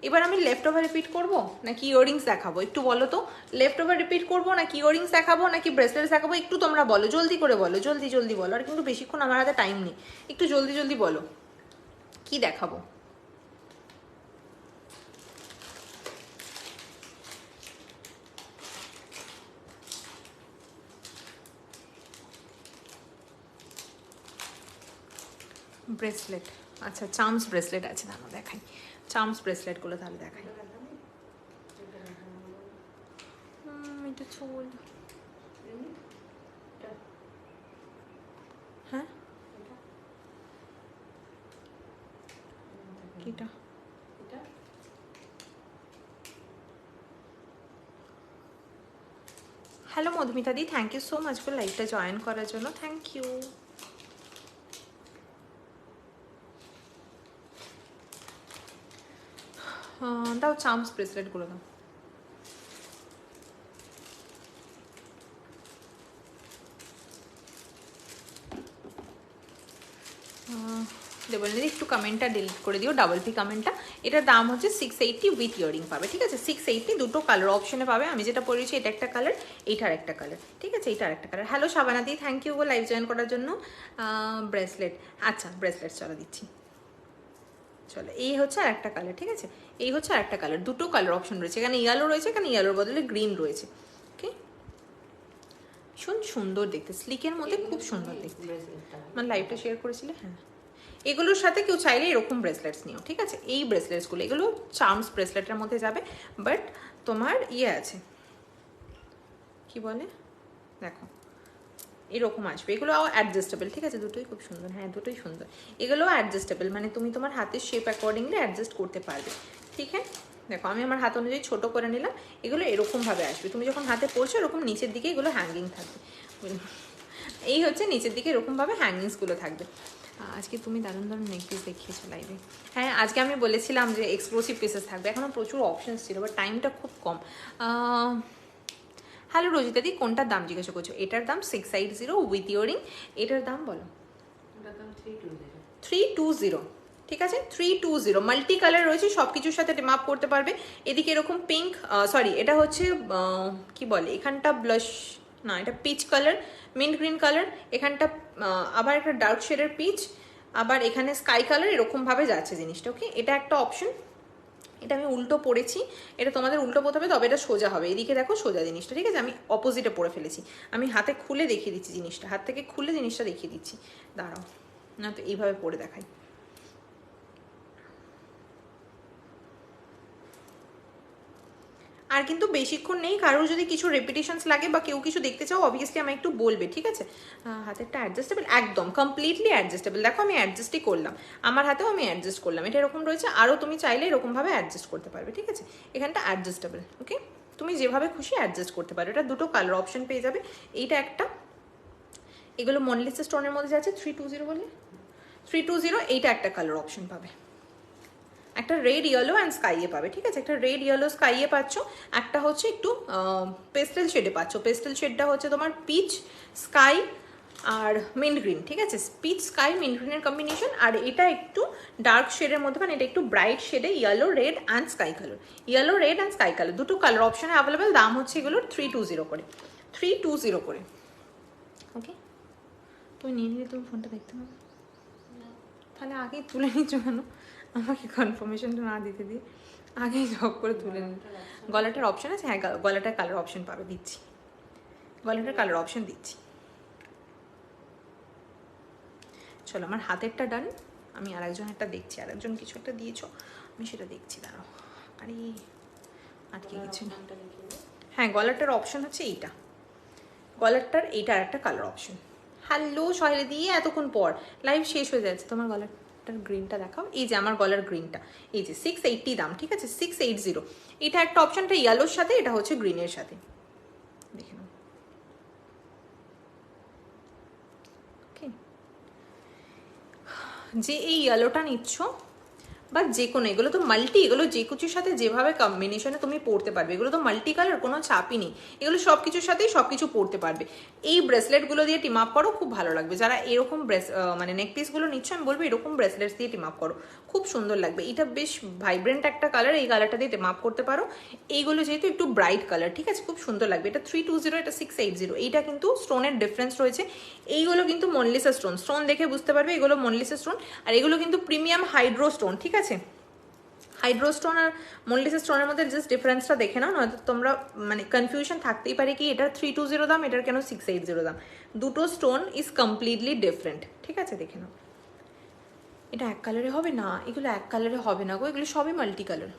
এবার আমি লেফট ওভার রিপিট করবো নাকি ইয়ারিংস দেখাবো, একটু বলো তো, লেফট ওভার রিপিট করবো নাকি ইয়ারিংস দেখাবো নাকি ব্রেসলেটস দেখাবো, একটু তোমরা বলো, জলদি করে বলো, জলদি জলদি বলো, আর কিন্তু বেশিক্ষণ আমার হাতে টাইম নেই, একটু জলদি জলদি বলো কি দেখাবো। ব্রেসলেট, আচ্ছা চার্মস ব্রেসলেট আছে, না দেখাই চার্মস ব্রেসলেটগুলো তাহলে দেখাই। এটা চুল, হ্যাঁ কিটা হ্যালো মধুমিতা দি, thank you so much for লাইভটা জয়েন করার জন্য, থ্যাংক ইউ। দাও চার্মস ব্রেসলেটগুলো দাও। দেবলিদি একটু কমেন্টটা ডিলিট করে দিও, ডাবল পি কমেন্টটা। এটার দাম হচ্ছে 680 উইথ ইয়ারিং পাবে, ঠিক আছে 680, দুটো কালার অপশনে পাবে। আমি যেটা পরেছি এটা একটা কালার, এইটার একটা কালার, ঠিক আছে এইটার একটা কালার। হ্যালো শাবানাদি, থ্যাংক ইউ গো লাইভ জয়েন করার জন্য। ব্রেসলেট, আচ্ছা ব্রেসলেট চলো দিচ্ছি, চলো এই হচ্ছে আর একটা কালার, ঠিক আছে এই হচ্ছে আর একটা কালার, দুটো কালার অপশন রয়েছে, এখানে ইয়েলো রয়েছে, এখানে ইয়েলোর বদলে গ্রিন রয়েছে। ওকে সুন্দর দেখতে, স্লিকের মধ্যে খুব সুন্দর দেখতে। মানে লাইভটা শেয়ার করেছিলে, হ্যাঁ এগুলোর সাথে কেউ চাইলে এরকম ব্রেসলেটস নিও, ঠিক আছে এই ব্রেসলেটসগুলো, এগুলো চার্মস ব্রেসলেটের মধ্যে যাবে, বাট তোমার ইয়ে আছে কি বলে দেখো এরকম আসবে, এগুলো অ্যাডজাস্টেবল, ঠিক আছে দুটোই খুব সুন্দর, হ্যাঁ দুটোই সুন্দর। এগুলো অ্যাডজাস্টেবল, মানে তুমি তোমার হাতের শেপ অ্যাকর্ডিংলি অ্যাডজাস্ট করতে পারবে, ঠিক আছে। দেখো আমি আমার হাত অনুযায়ী ছোটো করে নিলাম, এগুলো এরকমভাবে আসবে, তুমি যখন হাতে পড়ছো এরকম নিচের দিকে এগুলো হ্যাঙ্গিং থাকবে, এই হচ্ছে নিচের দিকে এরকমভাবে হ্যাঙ্গিংসগুলো থাকবে। আজকে তুমি দারুণ দারুণ নেক পিস দেখিয়েছো লাইভে, হ্যাঁ আজকে আমি বলেছিলাম যে এক্সক্লুসিভ পিসেস থাকবে, এখনও প্রচুর অপশানস ছিল বাট টাইমটা খুব কম। হ্যালো রোজিতাদি, কোনটার দাম জিজ্ঞাসা করছো? এটার দাম 680 উইথ ইয়ারিং, এটার দাম বলো? 320, ঠিক আছে 320, মাল্টি কালার রয়েছে, সব কিছুর সাথে মাপ করতে পারবে। এদিকে এরকম পিঙ্ক, সরি এটা হচ্ছে কি বলে এখানটা ব্লাশ, না এটা peach colour, mint green colour, এখানটা আবার একটা ডার্ক শেডের পিচ, আবার এখানে স্কাই কালার, এরকমভাবে যাচ্ছে জিনিসটা। ওকে এটা একটা অপশন, এটা আমি উল্টো পড়েছি, এটা তোমাদের উল্টো পড়তে হবে তবে এটা সোজা হবে, এদিকে দেখো সোজা জিনিসটা, ঠিক আছে আমি অপোজিটে পড়ে ফেলেছি, আমি হাতে খুলে দেখিয়ে দিচ্ছি জিনিসটা, হাত থেকে খুলে জিনিসটা দেখিয়ে দিচ্ছি, দাঁড়াও না তো এইভাবে পড়ে দেখাই। আর কিন্তু বেশিক্ষণ নেই, কারোর যদি কিছু রেপিটেশনস লাগে বা কেউ কিছু দেখতে চাও অবভিয়াসলি আমায় একটু বলবে, ঠিক আছে। হাতেরটা অ্যাডজাস্টেবল, একদম কমপ্লিটলি অ্যাডজাস্টেবল, দেখো আমি অ্যাডজাস্টই করলাম, আমার হাতেও আমি অ্যাডজাস্ট করলাম, এটা এরকম রয়েছে, আরও তুমি চাইলে এরকমভাবে অ্যাডজাস্ট করতে পারবে, ঠিক আছে এখানটা অ্যাডজাস্টেবল। ওকে তুমি যেভাবে খুশি অ্যাডজাস্ট করতে পারো, এটা দুটো কালার অপশন পেয়ে যাবে, এইটা একটা, এগুলো মনলিসা স্টোনের মধ্যে যাচ্ছে 320 বলে 320, এইটা একটা কালার অপশন পাবে, একটা রেড ইয়েলো অ্যান্ড স্কাইয়ে পাবে, ঠিক আছে একটা রেড ইয়েলো স্কাইয়ে পাচ্ছ, একটা হচ্ছে একটু পেস্টেল শেডে পাচ্ছ, পেস্টেল শেডটা হচ্ছে তোমার পিচ স্কাই আর মিন্ট গ্রিন, ঠিক আছে পিচ স্কাই মিন্ট গ্রিনের কম্বিনেশন, আর এটা একটু ডার্ক শেডের মধ্যে, মানে এটা একটু ব্রাইট শেডে yellow red and sky colour, yellow red and sky colour, দুটো কালার অপশানে অ্যাভেলেবেল, দাম হচ্ছে এগুলোর 320 করে, 320 করে। ওকে তুমি নিয়ে নিলে তুমি ফোনটা দেখতে পাবে, তাহলে আগেই তুলে নিচ্ছ কেন, আমাকে কনফার্মেশনটা না দিতে দিয়ে আগেই জব করে তুলে নিন। গলাটার অপশান আছে, হ্যাঁ গলাটার কালার অপশান পাবে, দিচ্ছি গলাটার কালার অপশান দিচ্ছি। চলো আমার হাতেরটা ডান, আমি আরেকজনেরটা দেখছি, আরেকজন কিছু একটা দিয়েছো আমি সেটা দেখছি, দাঁড়াও আরে আটকে গেছে না। হ্যাঁ গলাটার অপশান হচ্ছে এইটা, গলারটার এইটা আর একটা কালার অপশান। হ্যালো সহেলি দিয়ে এতক্ষণ পর লাইভ শেষ হয়ে যাচ্ছে, তোমার গলারটার গ্রিনটা দেখাও, এই যে আমার গলার গ্রিনটা, এই যে 680 দাম, ঠিক আছে 680, এটা একটা অপশানটা ইয়েলোর সাথে, এটা হচ্ছে গ্রিনের সাথে, দেখে নাও। ওকে যে এই ইয়েলোটা নিচ্ছ বা যে কোনো, এগুলো তো মাল্টি, এগুলো যে কিছুর সাথে যেভাবে কম্বিনেশনে তুমি পড়তে পারবে, এগুলো তো মাল্টি কালার, কোনো চাপই নেই, এগুলো সব কিছুর সাথেই সব কিছু পড়তে পারবে। এই ব্রেসলেটগুলো দিয়ে টিম আপ করো, খুব ভালো লাগবে, যারা এরকম মানে নেক পিসগুলো নিচ্ছ আমি বলবো এরকম ব্রেসলেটস দিয়ে টিম আপ করো, খুব সুন্দর লাগবে, এটা বেশ ভাইব্রেন্ট একটা কালার, এই কালারটা দিয়ে টিম আপ করতে পারো, এইগুলো যেহেতু একটু ব্রাইট কালার, ঠিক আছে খুব সুন্দর লাগবে। এটা 320, এটা 680, এইটা কিন্তু স্টোনের ডিফারেন্স রয়েছে, এইগুলো কিন্তু মনলিসা স্টোন, স্টোন দেখে বুঝতে পারবে এগুলো মনলিসা স্টোন, আর এগুলো কিন্তু প্রিমিয়াম হাইড্রো স্টোন, ঠিক আছে হাইড্রো স্টোন আর মনলিসা স্টোনের মধ্যে জাস্ট ডিফারেন্সটা দেখে নাও, নয়তো তোমরা মানে কনফিউশন থাকতেই পারে কি এটার 320 দাম, এটার কেন 680 দাম, দুটো স্টোন ইজ কমপ্লিটলি ডিফারেন্ট, ঠিক আছে দেখে নাও। এটা এক কালারে হবে না, এগুলো এক কালারে হবে না গো, এগুলো সবই মাল্টি কালার,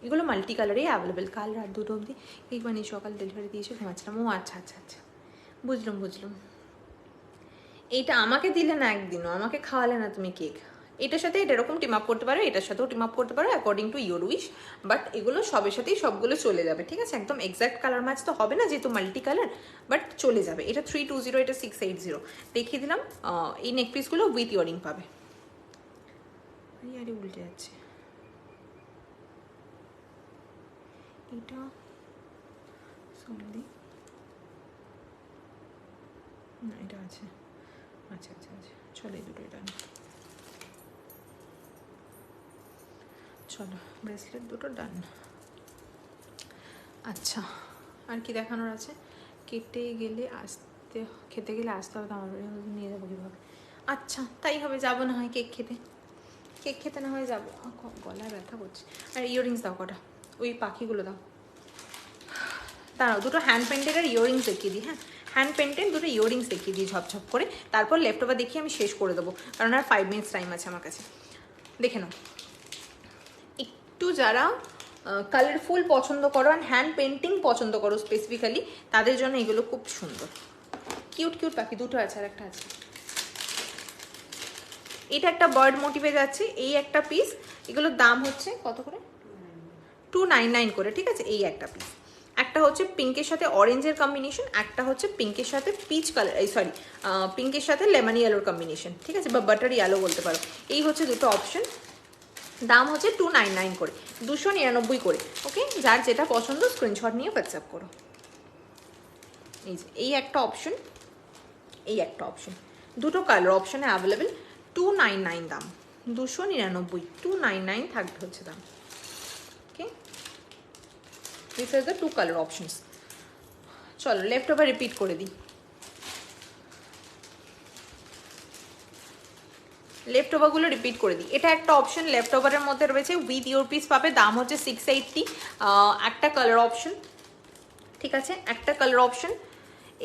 এগুলো মাল্টি কালারেই অ্যাভেলেবেল। কাল রাত 2টো অবধি কেক বানিয়ে সকাল ডেলিভারি দিয়েছে, ঘুমাচ্ছিলাম। ও আচ্ছা আচ্ছা আচ্ছা, বুঝলাম। এইটা আমাকে দিলে না একদিনও, আমাকে খাওয়ালে না তুমি কেক। এটার সাথে এটা এরকম টিম আপ করতে পারো, এটার সাথেও টিম আপ করতে পারো according to your wish, but এগুলো সবের সাথেই সবগুলো চলে যাবে, ঠিক আছে? একদম এক্স্যাক্ট কালার ম্যাচ তো হবে না যেহেতু মাল্টি কালার, বাট চলে যাবে। এটা 320, এটা 680 দেখিয়ে দিলাম। এই নেক পিসগুলো উইথ ইয়ারিং পাবে। আরে উল্টে যাচ্ছে এটা, সরি না এটা আছে, আচ্ছা চলো এই দুটো ডান। চলো ব্রেসলেট দুটো ডান। আচ্ছা আর কি দেখানোর আছে? খেতে গেলে আসতে হবে তো, আমার নিয়ে যাবো কীভাবে? আচ্ছা তাই হবে, যাবো না হয় কেক খেতে না হয় যাবো। গলায় ব্যথা করছে। আর ইয়াররিংস দাও কটা, ওই পাখিগুলো দাও। দাঁড়াও, দুটো হ্যান্ড পেন্টেড ইয়াররিংস দেখিয়ে দিই। হ্যাঁ, হ্যান্ড পেন্টেড দুটো ইয়াররিংস দেখিয়ে দিই ঝপঝপ করে, তারপর লেফট ওভার দেখিয়ে আমি শেষ করে দেবো, কারণ আর 5 মিনিটস টাইম আছে আমার কাছে। দেখে নাও, একটু যারা কালারফুল পছন্দ করো অ্যান্ড হ্যান্ড পেন্টিং পছন্দ করো স্পেসিফিক্যালি, তাদের জন্য এগুলো খুব সুন্দর। কিউট পাখি দুটো আছে, আর একটা আছে। এটা একটা বার্ড মোটিভে যাচ্ছে, এই একটা পিস। এগুলোর দাম হচ্ছে কত করে? 299 করে, ঠিক আছে? এই একটা পিস। একটা হচ্ছে পিঙ্কের সাথে অরেঞ্জের কম্বিনেশন, একটা হচ্ছে পিঙ্কের সাথে পিচ কালার, পিঙ্কের সাথে লেমন ইয়েলোর কম্বিনেশন, ঠিক আছে? বা বাটার ইয়েলো বলতে পারো। এই হচ্ছে দুটো অপশন, দাম হচ্ছে 299 করে, 299 করে। ওকে, যার যেটা পছন্দ স্ক্রিনশট নিয়ে হোয়াটসঅ্যাপ করো। এই একটা অপশন, এই একটা অপশন, দুটো কালার অপশনে অ্যাভেলেবেল। 299 দাম, 299, 299 থাকবে হচ্ছে দাম। Okay, this are the two colour options. চলো লেফট ওভার রিপিট করে দিই। লেফট ওভারগুলো রিপিট করে দিই। এটা একটা অপশন লেফট ওভারের মধ্যে রয়েছে, উইথ ইয়োর পিস পাবে, দাম হচ্ছে 680। একটা কালার অপশন, ঠিক আছে? একটা কালার অপশন।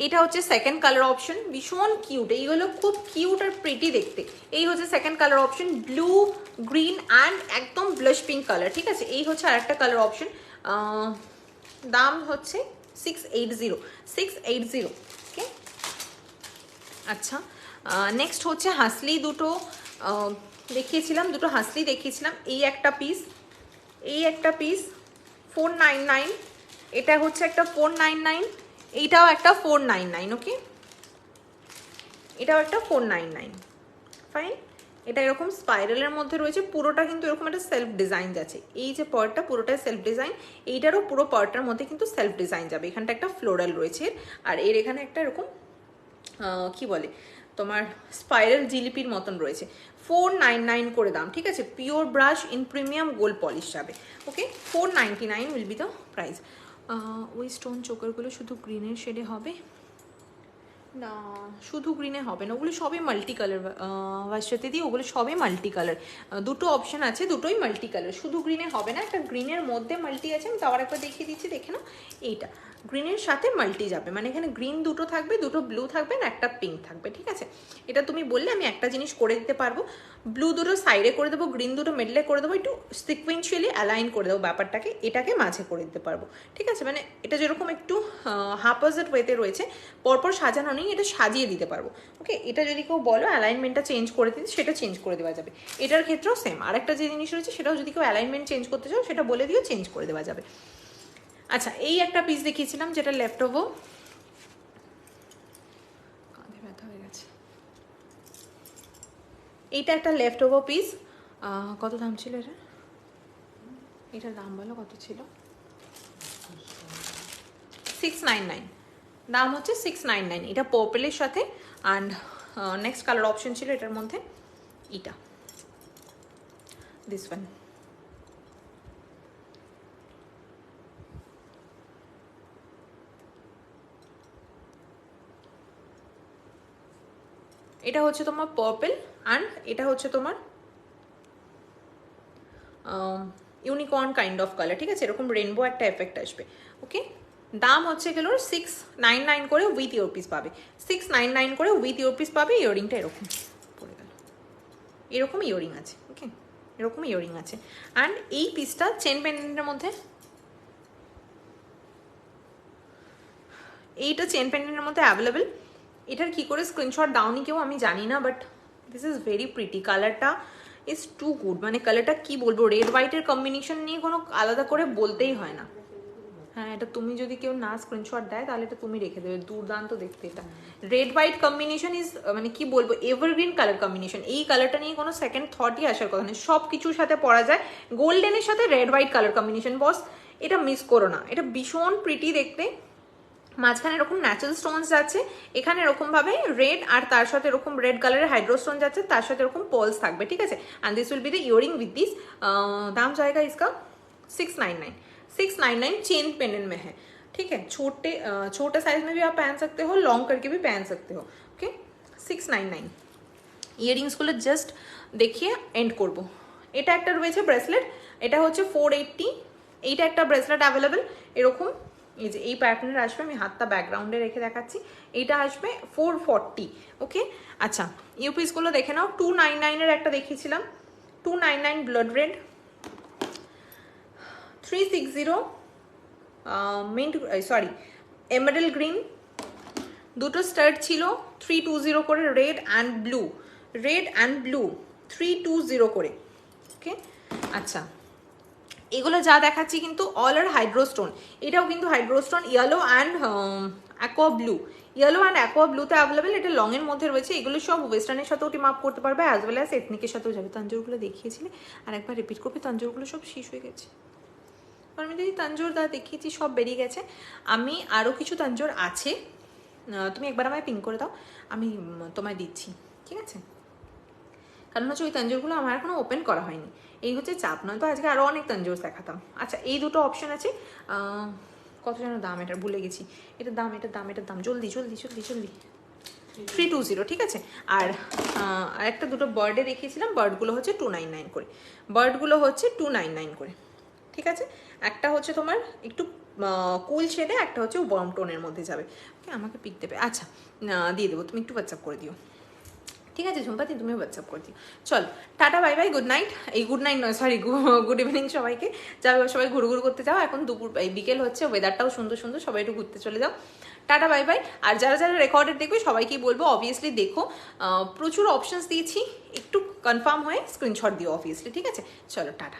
এটা হচ্ছে সেকেন্ড কালার অপশন, ভীষণ কিউট, এইগুলো খুব কিউট আর প্রিটি দেখতে। এই হচ্ছে second colour option, blue, green and একদম ব্লাশ পিঙ্ক কালার, ঠিক আছে? এই হচ্ছে আর একটা কালার অপশন, দাম হচ্ছে 680। ওকে, আচ্ছা নেক্সট হচ্ছে হাসলি দুটো দেখিয়েছিলাম, এই একটা পিস, 499। এটা হচ্ছে একটা 499, এইটাও একটা 499। ওকে, এটাও একটা 499, ফাইন। এটা এরকম স্পাইরালের মধ্যে রয়েছে, পুরোটা কিন্তু এরকম একটা সেলফ ডিজাইন যাচ্ছে। এই যে পার্টটা পুরোটাই সেলফ ডিজাইন, এইটারও পুরো পার্টটার মধ্যে কিন্তু সেলফ ডিজাইন যাবে। এখানটা একটা ফ্লোরাল রয়েছে, আর এর এখানে একটা এরকম কি বলে তোমার স্পাইরাল জিলিপির মতন রয়েছে। 499 করে দাম, ঠিক আছে? Pure brush in premium gold polish যাবে। ওকে, 499 উইল বি দ্য প্রাইস। ওই স্টোন চোকারগুলো শুধু গ্রিনের শেডে হবে না, শুধু গ্রিনে হবে না, ওগুলো সবই মাল্টি কালার ভার্সিটি দিয়ে, ওগুলো সবই মাল্টি কালার। দুটো অপশন আছে, দুটোই মাল্টি কালার, শুধু গ্রিনে হবে না। একটা গ্রিনের মধ্যে মাল্টি আছে, আমি তাও একবার দেখিয়ে দিচ্ছি, দেখে নাও। এইটা গ্রিনের সাথে মাল্টি যাবে, মানে এখানে গ্রিন দুটো থাকবে, দুটো ব্লু থাকবে, আর একটা পিঙ্ক থাকবে, ঠিক আছে? এটা তুমি বললে আমি একটা জিনিস করে দিতে পারবো, ব্লু দুটো সাইডে করে দেবো, গ্রিন দুটো মিডলে করে দেবো, একটু সিকুয়েন্সিয়ালি অ্যালাইন করে দেবো ব্যাপারটাকে, এটাকে মাঝে করে দিতে পারবো, ঠিক আছে? মানে এটা যেরকম একটু হাফাজেট ওয়েতে রয়েছে, পরপর সাজানো নেই, এটা সাজিয়ে দিতে পারবো। ওকে, এটা যদি কেউ বলো অ্যালাইনমেন্টটা চেঞ্জ করে দিতে, সেটা চেঞ্জ করে দেওয়া যাবে। এটার ক্ষেত্রেও সেম, আরেকটা যে জিনিস রয়েছে সেটাও যদি কেউ অ্যালাইনমেন্ট চেঞ্জ করতে চাও, সেটা বলে দিও, চেঞ্জ করে দেওয়া যাবে। আচ্ছা, এই একটা পিস দেখিয়েছিলাম যেটা লেফট ওভার, কাঁধে ব্যথা হয়ে গেছে। এইটা একটা লেফট ওভার পিস, কত দাম ছিল এটার দাম বলো কত ছিল? 699, দাম হচ্ছে 699। এটা পার্পলের সাথে, অ্যান্ড নেক্সট কালার অপশন ছিল এটার মধ্যে, এটা দিস ওয়ান। এটা হচ্ছে তোমার পার্পল, অ্যান্ড এটা হচ্ছে তোমার ইউনিকর্ন কাইন্ড অফ কালার, ঠিক আছে? এরকম রেনবো একটা এফেক্ট আসবে। ওকে, দাম হচ্ছে গেল 699 করে, উইথ ইয়ারপিস পাবে। 699 করে উইথ ইয়ারপিস পাবে। ইয়াররিংটা এরকম পড়ে গেল, এরকম ইয়ারিং আছে, ওকে, এরকম ইয়ারিং আছে। অ্যান্ড এই পিসটা চেন পেন্ডেন্টের মধ্যে, এইটা চেন পেন্ডেন্টের মধ্যে অ্যাভেলেবেল। এটার কি করে স্ক্রিনশট দাওনি কেউ আমি জানি না, but this is very pretty. কালারটা ইজ টু গুড, মানে কালারটা কি বলবো, রেড হোয়াইটের কম্বিনেশন নিয়ে কোনো আলাদা করে বলতেই হয় না। হ্যাঁ, এটা তুমি যদি কেউ না স্ক্রিনশট দেয় তাহলে এটা তুমি রেখে দেবে, দুর্দান্ত দেখতে। এটা রেড হোয়াইট কম্বিনেশন ইজ মানে কি বলবো, এভারগ্রিন কালার কম্বিনেশন। এই কালারটা নিয়ে কোনো সেকেন্ড থটই আসার কথা নেই, সব কিছুর সাথে পরা যায়। গোল্ডেনের সাথে রেড হোয়াইট কালার কম্বিনেশন, বস এটা মিস করো না, এটা ভীষণ প্রিটি দেখতে। মাঝখানে এরকম ন্যাচারাল স্টোনস যাচ্ছে, এখানে এরকম ভাবে রেড, আর তার সাথে এরকম রেড কালারের হাইড্রো স্টোন যাচ্ছে, তার সাথে এরকম পলস থাকবে, ঠিক আছে। And this will be the earring with this. दाम जाएगा इसका 699 चेन पेंडेंट में है, ठीक है। छोटे साइज में भी आप पहन सकते हो, लॉन्ग करके भी पहन सकते हो, ओके। 699 ইয়ারিংসগুলো জাস্ট দেখিয়ে এন্ড করব। এটা একটা রয়েছে ব্রেসলেট, এটা হচ্ছে 480। এইটা একটা ব্রেসলেট অ্যাভেলেবেল এরকম, এই যে এই প্যাটার্নের আসবে, আমি হাতটা ব্যাকগ্রাউন্ডে রেখে দেখাচ্ছি। এইটা আসবে 440, ওকে। আচ্ছা, ইউপিসগুলো দেখে নাও। 299 একটা দেখিয়েছিলাম, 299 blood red, 360 mint, sorry emerald green. দুটো স্টার্ট ছিল 320 করে, রেড অ্যান্ড ব্লু, 320 করে, ওকে। আচ্ছা, এগুলো যা দেখাচ্ছি কিন্তু অল আর হাইড্রোস্টোন। এটাও কিন্তু hydrostone, yellow and aqua blue, yellow and aqua ব্লুতে অ্যাভেলেবেল। এটা লং এর মধ্যে রয়েছে। এগুলো সব ওয়েস্টার্নের সাথেও টিম আপ করতে পারবে, অ্যাজ ওয়েল অ্যাজ এথনিকের সাথেও যাবে। তাঞ্জোরগুলো দেখিয়েছিলে, আর একবার রিপিট করবে। তাঞ্জোরগুলো সব শেষ হয়ে গেছে, আমি যদি তাঞ্জোর দা দেখিয়েছি সব বেরিয়ে গেছে। আমি আরও কিছু তাঞ্জোর আছে, তুমি একবার আমায় পিং করে দাও, আমি তোমায় দিচ্ছি, ঠিক আছে। কারণ হচ্ছে ওই তাঞ্জোরগুলো আমার এখনও ওপেন করা হয়নি, এই হচ্ছে চাপ, নয় তো আজকে আরও অনেক তাঞ্জোর দেখাতাম। আচ্ছা, এই দুটো অপশন আছে। কত যেন দাম এটার ভুলে গেছি, এটার দাম জলদি 320, ঠিক আছে। আর একটা দুটো বার্ডে দেখিয়েছিলাম, বার্ডগুলো হচ্ছে 299 করে, বার্ডগুলো হচ্ছে 299 করে, ঠিক আছে। একটা হচ্ছে তোমার একটু কুল শেডে, একটা হচ্ছে ওয়ার্ম টোনের মধ্যে যাবে, ওকে। আমাকে পিক দেবে, আচ্ছা দিয়ে দেবো, তুমি একটু হোয়াটসঅ্যাপ করে দিও, ঠিক আছে ঝুম্পাতি, তুমিও হোয়াটসঅ্যাপ করে দিও। চল, tata, bye bye, good night. এই গুড নাইট নয়, সরি, গুড ইভিনিং সবাইকে। যাবে সবাই ঘুরু করতে যাও, এখন দুপুর বিকেল হচ্ছে, ওয়েদারটাও সুন্দর, সবাই একটু ঘুরতে চলে যাও। Tata, bye bye. আর যারা রেকর্ডেড দেখবে সবাইকেই বলবো অবভিয়াসলি দেখো, প্রচুর অপশনস দিয়েছি, একটু কনফার্ম হয়ে স্ক্রিনশট দিও অবভিয়াসলি, ঠিক আছে। চলো, টাটা।